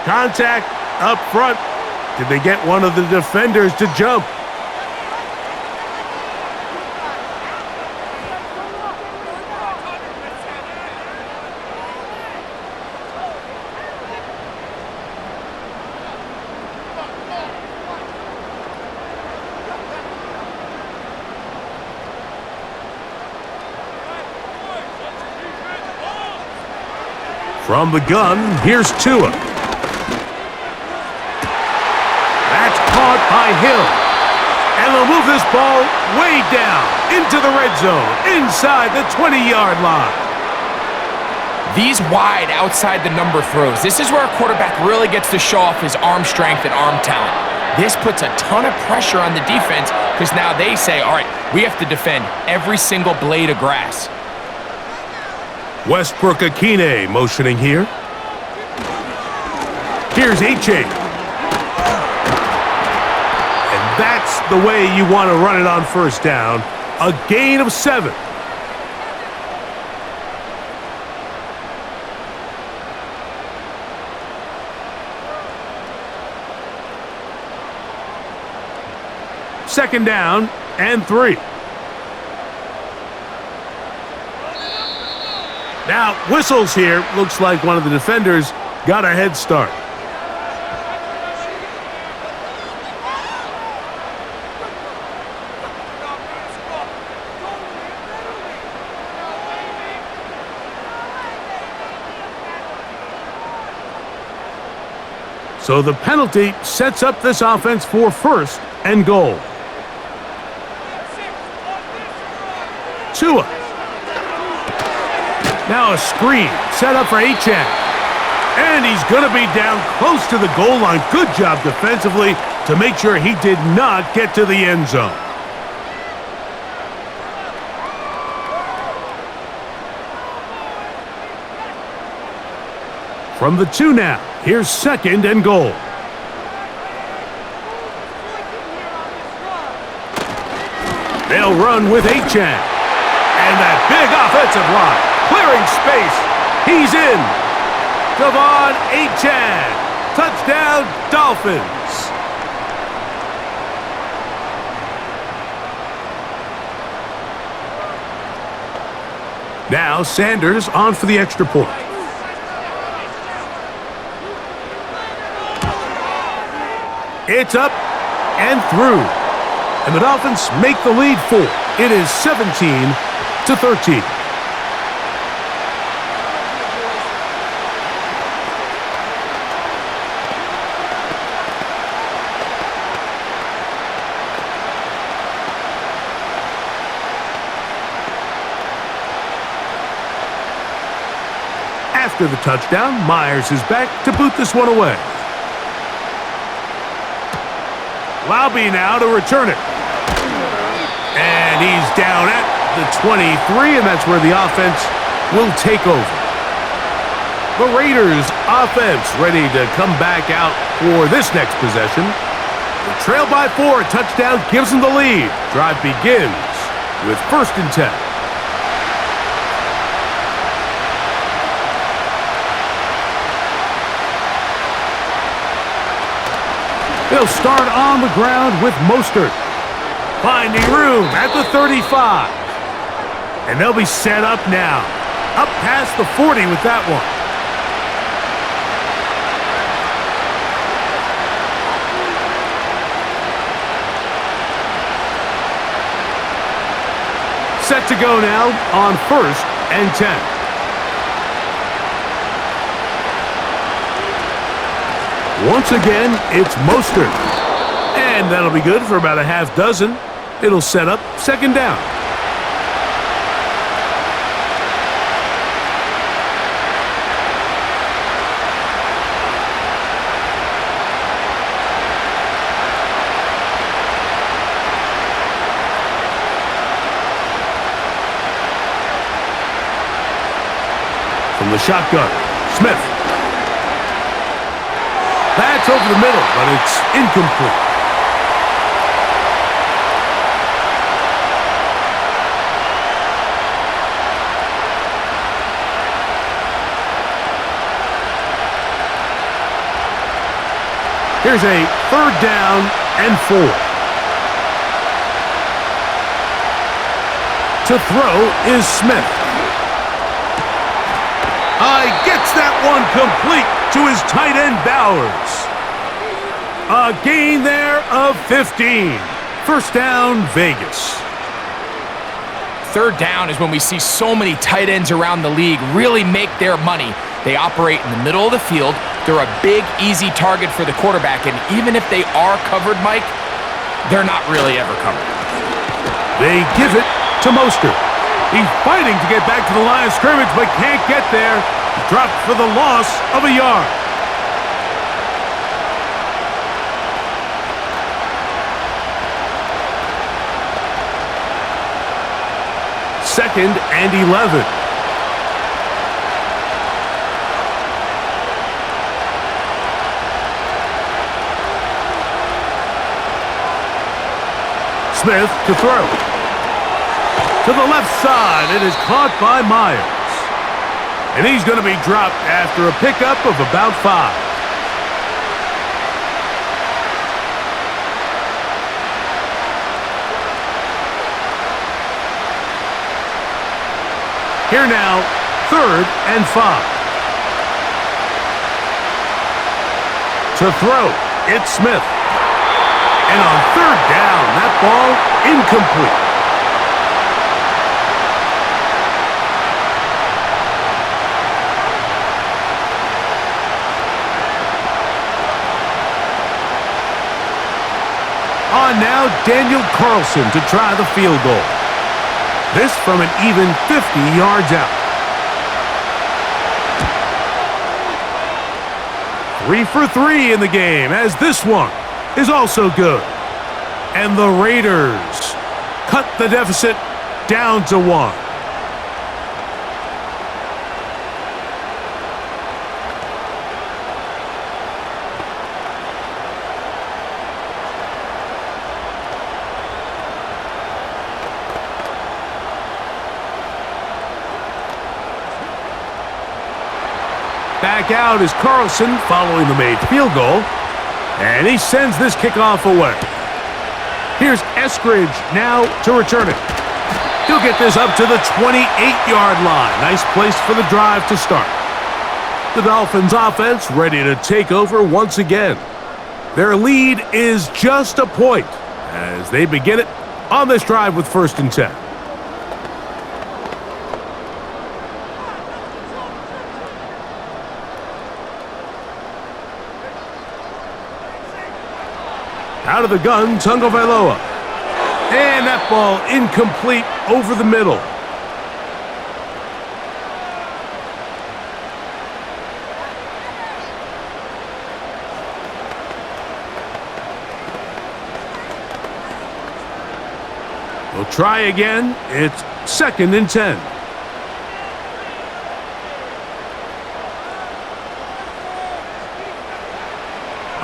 Contact up front. Did they get one of the defenders to jump? From the gun, here's Tua. That's caught by Hill. And they'll move this ball way down into the red zone, inside the 20-yard line. These wide outside the number throws. This is where a quarterback really gets to show off his arm strength and arm talent. This puts a ton of pressure on the defense because now they say, all right, we have to defend every single blade of grass. Westbrook-Akine motioning here. Here's H.A. And that's the way you want to run it on first down. A gain of 7. Second down and 3. Now, whistles here. Looks like one of the defenders got a head start. So the penalty sets up this offense for first and goal. Tua. Now a screen set up for Achane. And he's going to be down close to the goal line. Good job defensively to make sure he did not get to the end zone. From the 2 now, here's second and goal. They'll run with Achane. And that big offensive line, clearing space. He's in. Devon Achane. Touchdown, Dolphins. Now Sanders on for the extra point. It's up and through. And the Dolphins make the lead 4. It is 17-13. After the touchdown, Myers is back to boot this one away. Laube now to return it. And he's down at the 23, and that's where the offense will take over. The Raiders offense ready to come back out for this next possession. The trail by 4, a touchdown gives them the lead. Drive begins with 1st and 10. They'll start on the ground with Mostert. Finding room at the 35. And they'll be set up now. Up past the 40 with that one. Set to go now on 1st and 10. Once again, it's Mostert. And that'll be good for about a half dozen. It'll set up 2nd down. From the shotgun, Smith. That's over the middle, but it's incomplete. Here's a 3rd down and 4. To throw is Smith. Gets that one complete to his tight end Bowers. A gain there of 15. 1st down, Vegas. 3rd down is when we see so many tight ends around the league really make their money. They operate in the middle of the field. They're a big, easy target for the quarterback, and even if they are covered, Mike, they're not really ever covered. They give it to Mostert. He's fighting to get back to the line of scrimmage, but can't get there. Dropped for the loss of a yard. Second and 11. Smith to throw. To the left side, it is caught by Myers. And he's going to be dropped after a pickup of about 5. Here now, 3rd and 5. To throw, it's Smith. And on 3rd down, that ball incomplete. On now, Daniel Carlson to try the field goal. This from an even 50 yards out. 3 for 3 in the game, as this one is also good. And the Raiders cut the deficit down to 1. Back out is Carlson following the made field goal. And he sends this kickoff away. Here's Eskridge now to return it. He'll get this up to the 28-yard line. Nice place for the drive to start. The Dolphins offense ready to take over once again. Their lead is just a point as they begin it on this drive with 1st and 10. Out of the gun, Tagovailoa. And that ball incomplete over the middle. We'll try again. It's 2nd and 10.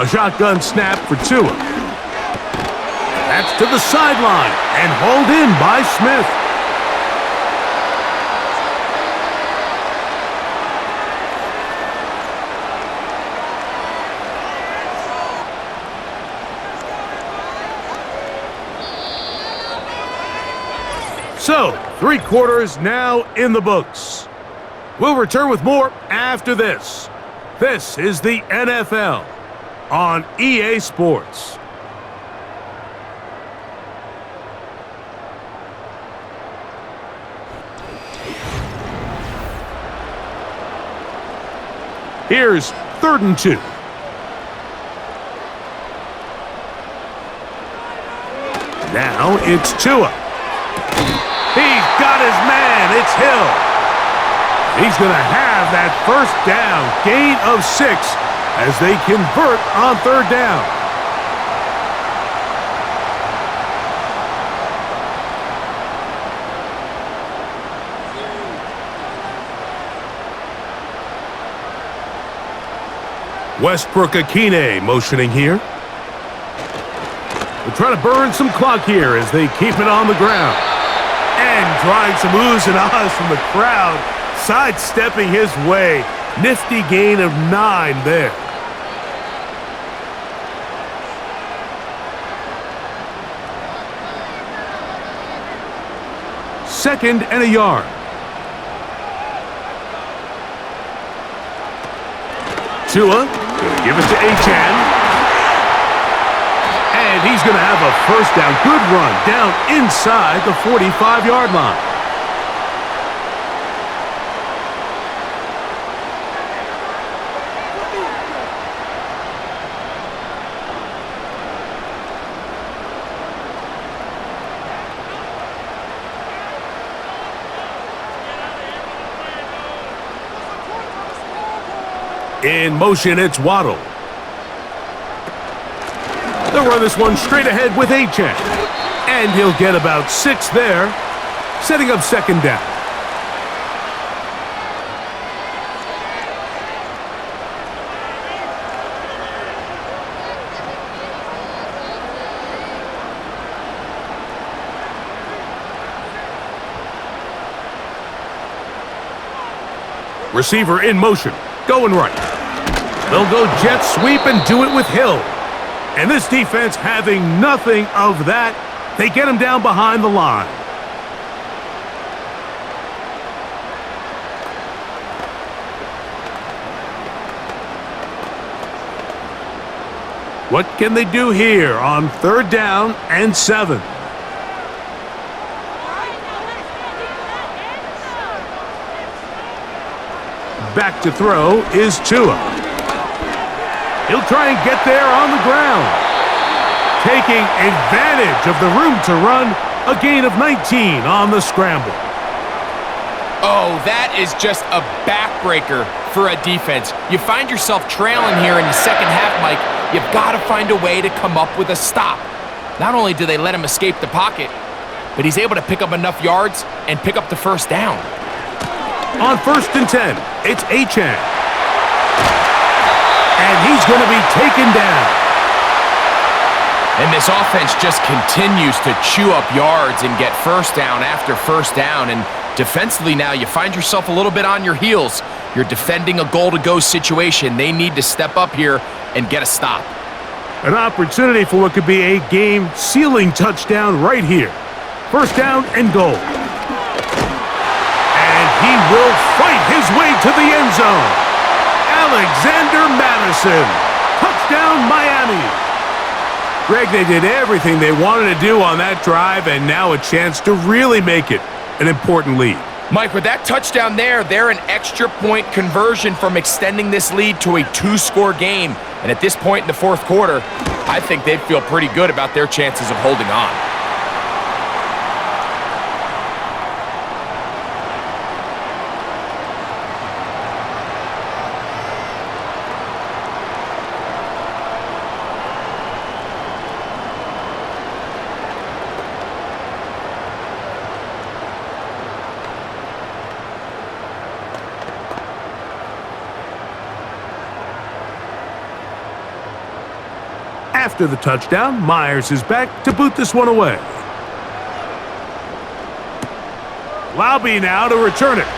A shotgun snap for Tua. That's to the sideline and hauled in by Smith. So, 3 quarters now in the books. We'll return with more after this. This is the NFL on EA Sports. Here's 3rd and 2. Now it's Tua. He's got his man. It's Hill. He's going to have that 1st down, gain of 6 as they convert on 3rd down. Westbrook-Akine motioning here. They're trying to burn some clock here as they keep it on the ground. And drawing some oohs and ahs from the crowd, sidestepping his way. Nifty gain of 9 there. 2nd and a yard. Tua, gonna give it to Achan. And he's going to have a first down. Good run down inside the 45-yard line. In motion, it's Waddle. They'll run this one straight ahead with Achan. And he'll get about 6 there, setting up 2nd down. Receiver in motion, going right. They'll go jet sweep and do it with Hill. And this defense having nothing of that, they get him down behind the line. What can they do here on 3rd down and 7? Back to throw is Tua. He'll try and get there on the ground. Taking advantage of the room to run, a gain of 19 on the scramble. Oh, that is just a backbreaker for a defense. You find yourself trailing here in the second half, Mike. You've got to find a way to come up with a stop. Not only do they let him escape the pocket, but he's able to pick up enough yards and pick up the first down. On 1st and 10, it's Achan. And he's going to be taken down. And this offense just continues to chew up yards and get first down after first down. And defensively now, you find yourself a little bit on your heels. You're defending a goal-to-go situation. They need to step up here and get a stop. An opportunity for what could be a game-sealing touchdown right here. 1st down and goal. And he will fight his way to the end zone. Alexander Madison. Touchdown, Miami. Greg, they did everything they wanted to do on that drive, and now a chance to really make it an important lead. Mike, with that touchdown there, they're an extra point conversion from extending this lead to a 2-score game. And at this point in the 4th quarter, I think they'd feel pretty good about their chances of holding on. After the touchdown, Myers is back to boot this one away. Laube now to return it.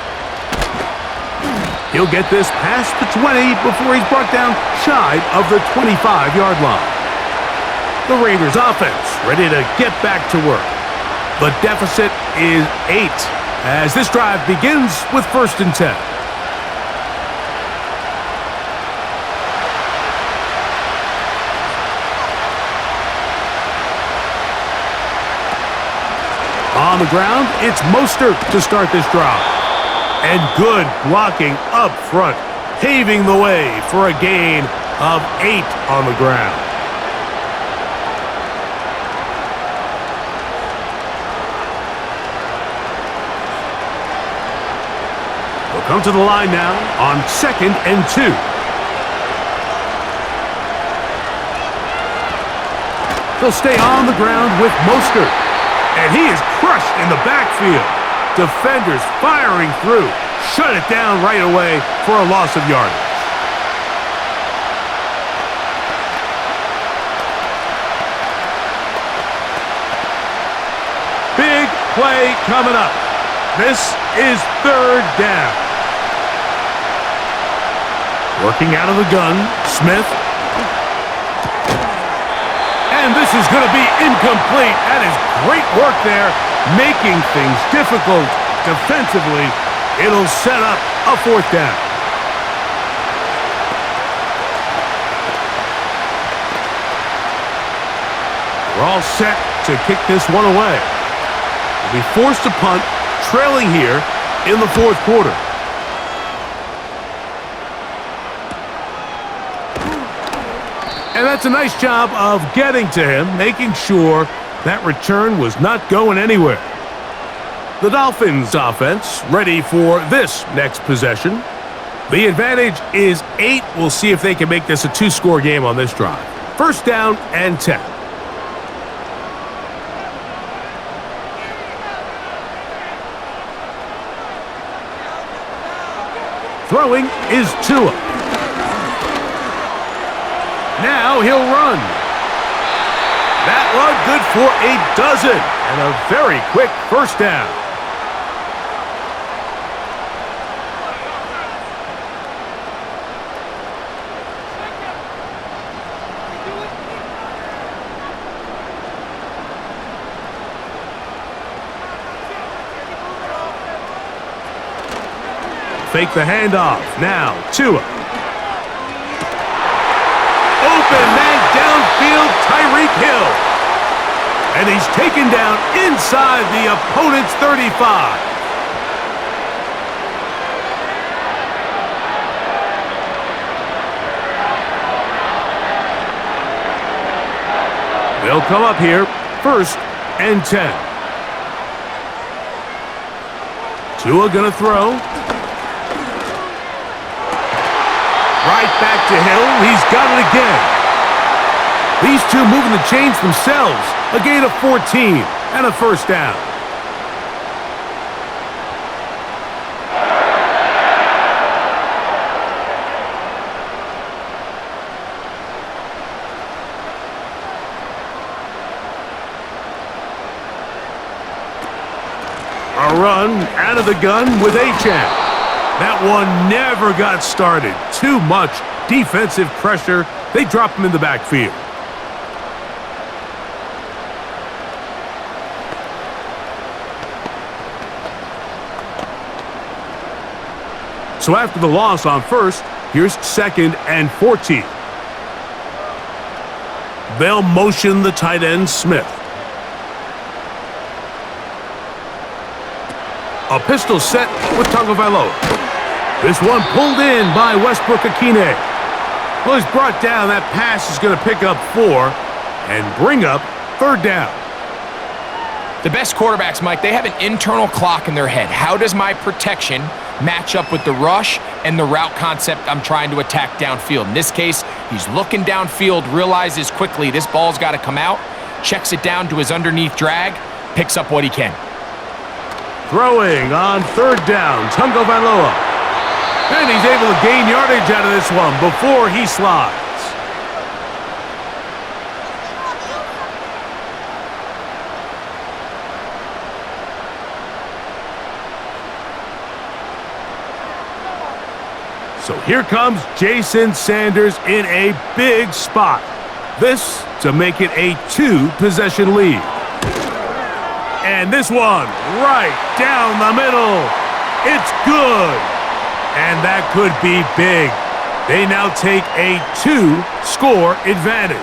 He'll get this past the 20 before he's brought down shy of the 25-yard line. The Raiders offense ready to get back to work. The deficit is 8 as this drive begins with 1st and 10. On the ground, it's Mostert to start this drive. And good blocking up front, paving the way for a gain of 8 on the ground. We'll come to the line now on 2nd and 2. They'll stay on the ground with Mostert. And he is crushed in the backfield. Defenders firing through. Shut it down right away for a loss of yardage. Big play coming up. This is 3rd down. Working out of the gun, Smith. And this is going to be incomplete. That is great work there making things difficult defensively. It'll set up a 4th down. We're all set to kick this one away. We'll be forced to punt, trailing here in the 4th quarter. And that's a nice job of getting to him, making sure that return was not going anywhere. The Dolphins offense ready for this next possession. The advantage is 8. We'll see if they can make this a 2-score game on this drive. 1st down and 10. Throwing is Tua. Now he'll run. That one good for a dozen and a very quick 1st down. Fake the handoff. Now Tua. Open man downfield, Tyreek Hill. And he's taken down inside the opponent's 35. They'll come up here, 1st and 10. Tua gonna throw. Right back to Hill. He's got it again. These two moving the chains themselves. A gain of 14 and a 1st down. A run out of the gun with Achane. That one never got started. Too much defensive pressure. They drop him in the backfield. So after the loss on 1st, here's 2nd and 14. They'll motion the tight end Smith. A pistol set with Tagovailoa. This one pulled in by Westbrook-Ikhine. Well, he's brought down. That pass is going to pick up 4 and bring up 3rd down. The best quarterbacks, Mike, they have an internal clock in their head. How does my protection match up with the rush and the route concept I'm trying to attack downfield? In this case, he's looking downfield, realizes quickly this ball's got to come out, checks it down to his underneath drag, picks up what he can. Throwing on 3rd down, Tagovailoa. And he's able to gain yardage out of this one before he slides. So here comes Jason Sanders in a big spot. This to make it a 2-possession lead. And this one right down the middle. It's good. And that could be big. They now take a 2-score advantage.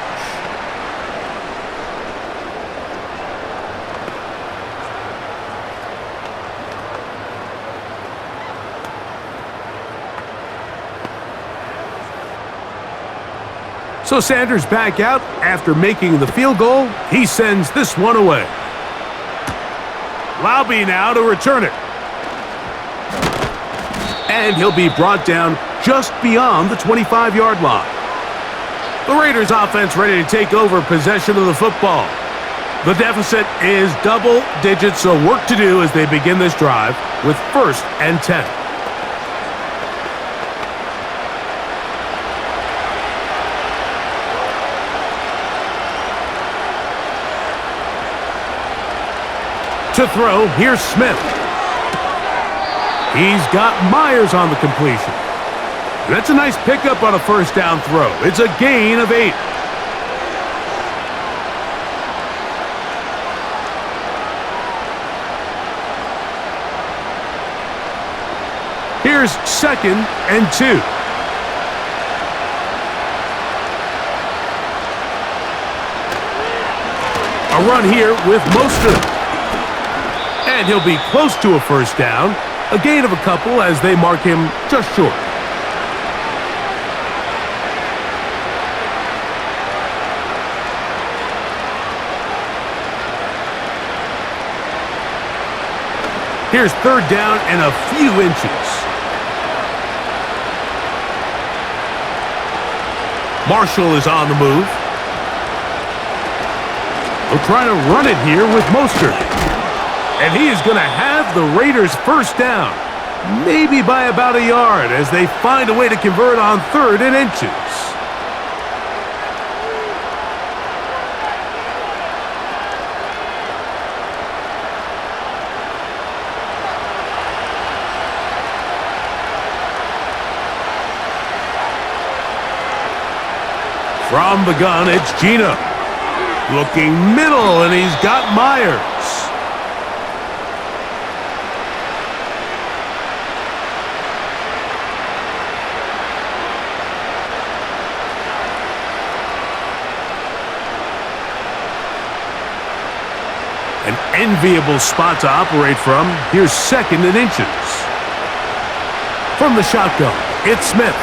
So Sanders back out after making the field goal. He sends this one away. Laube now to return it. And he'll be brought down just beyond the 25-yard line. The Raiders offense ready to take over possession of the football. The deficit is double digits, so work to do as they begin this drive with 1st and 10. To throw, here's Smith. He's got Myers on the completion. That's a nice pickup on a 1st down throw. It's a gain of 8. Here's 2nd and 2. A run here with Mostert. And he'll be close to a first down. A gain of a couple as they mark him just short. Here's 3rd down and a few inches. Marshall is on the move. They'll try to run it here with Mostert. And he is going to have the Raiders first down. Maybe by about a yard as they find a way to convert on 3rd and inches. From the gun, it's Gino. Looking middle, and he's got Myers. An enviable spot to operate from. Here's 2nd and inches. From the shotgun, it's Smith.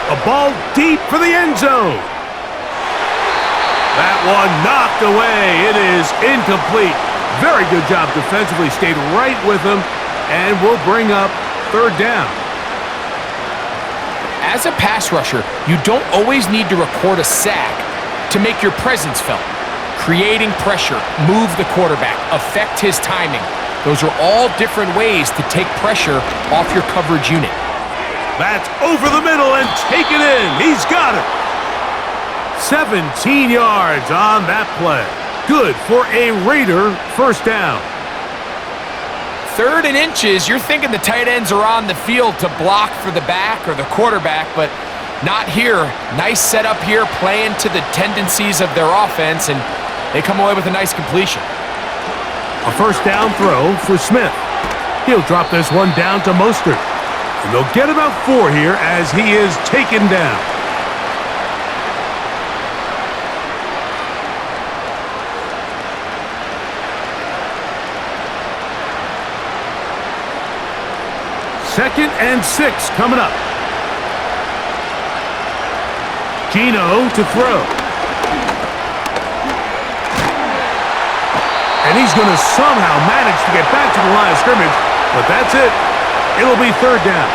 A ball deep for the end zone. That one knocked away. It is incomplete. Very good job defensively. Stayed right with him and will bring up 3rd down. As a pass rusher, you don't always need to record a sack to make your presence felt. Creating pressure, move the quarterback, affect his timing. Those are all different ways to take pressure off your coverage unit. That's over the middle and taken in. He's got it. 17 yards on that play. Good for a Raider first down. 3rd and inches, you're thinking the tight ends are on the field to block for the back or the quarterback, but not here. Nice setup here, playing to the tendencies of their offense, and they come away with a nice completion. A first down throw for Smith. He'll drop this one down to Mostert. And they'll get about 4 here as he is taken down. Second and 6 coming up. Gino to throw. And he's going to somehow manage to get back to the line of scrimmage, but that's it. It'll be 3rd down.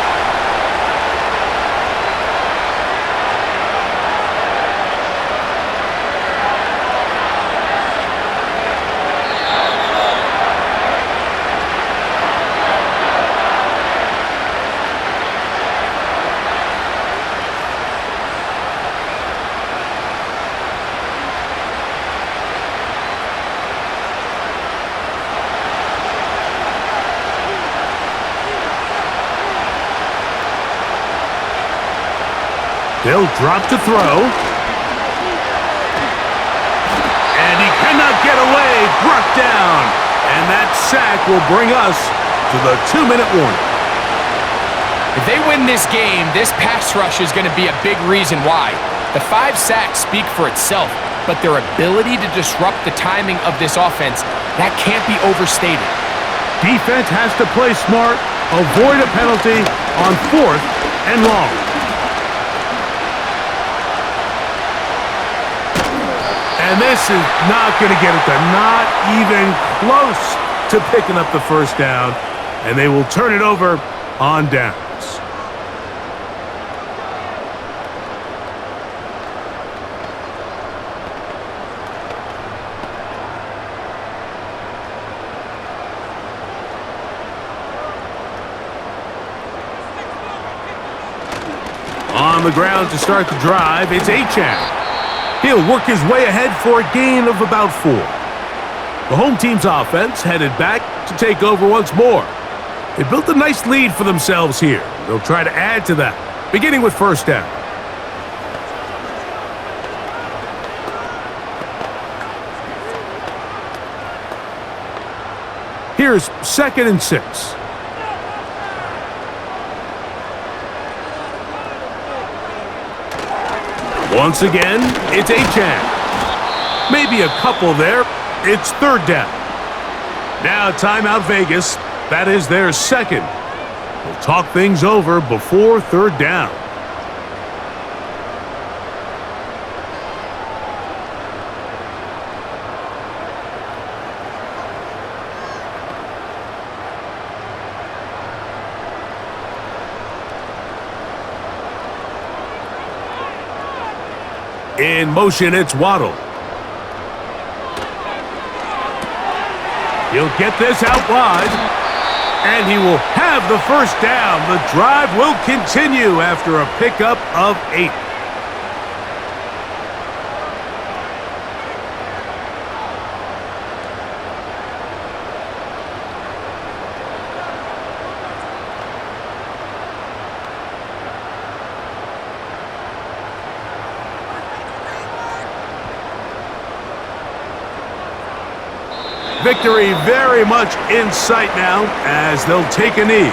They'll drop to throw. And he cannot get away. Brought down. And that sack will bring us to the 2-minute warning. If they win this game, this pass rush is going to be a big reason why. The 5 sacks speak for itself, but their ability to disrupt the timing of this offense, that can't be overstated. Defense has to play smart, avoid a penalty on 4th and long. And this is not going to get it done. Not even close to picking up the first down. And they will turn it over on downs. On the ground to start the drive, it's Achane. He'll work his way ahead for a gain of about 4. The home team's offense headed back to take over once more. They built a nice lead for themselves here. They'll try to add to that, beginning with first down. Here's 2nd and 6. Once again, it's Achane. Maybe a couple there. It's third down. Now timeout Vegas. That is their second. We'll talk things over before third down. In motion, it's Waddle. He'll get this out wide, and he will have the first down. The drive will continue after a pickup of 8. Victory very much in sight now as they'll take a knee.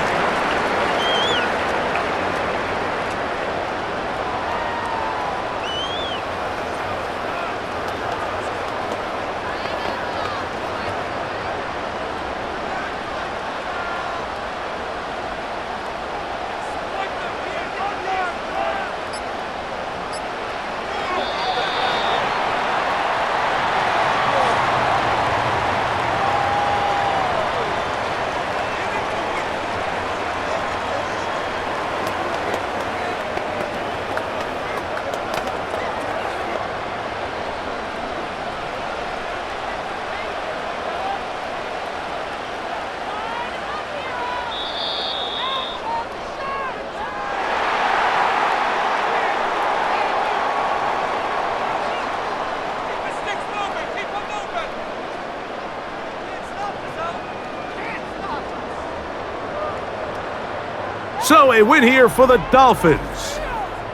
So a win here for the Dolphins.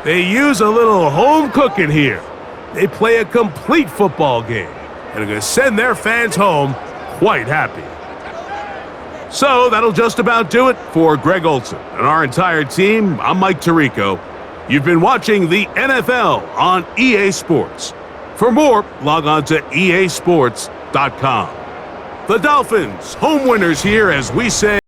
They use a little home cooking here. They play a complete football game and are going to send their fans home quite happy. So that'll just about do it for Greg Olson and our entire team. I'm Mike Tirico. You've been watching the NFL on EA Sports. For more, log on to easports.com. The Dolphins, home winners here as we say,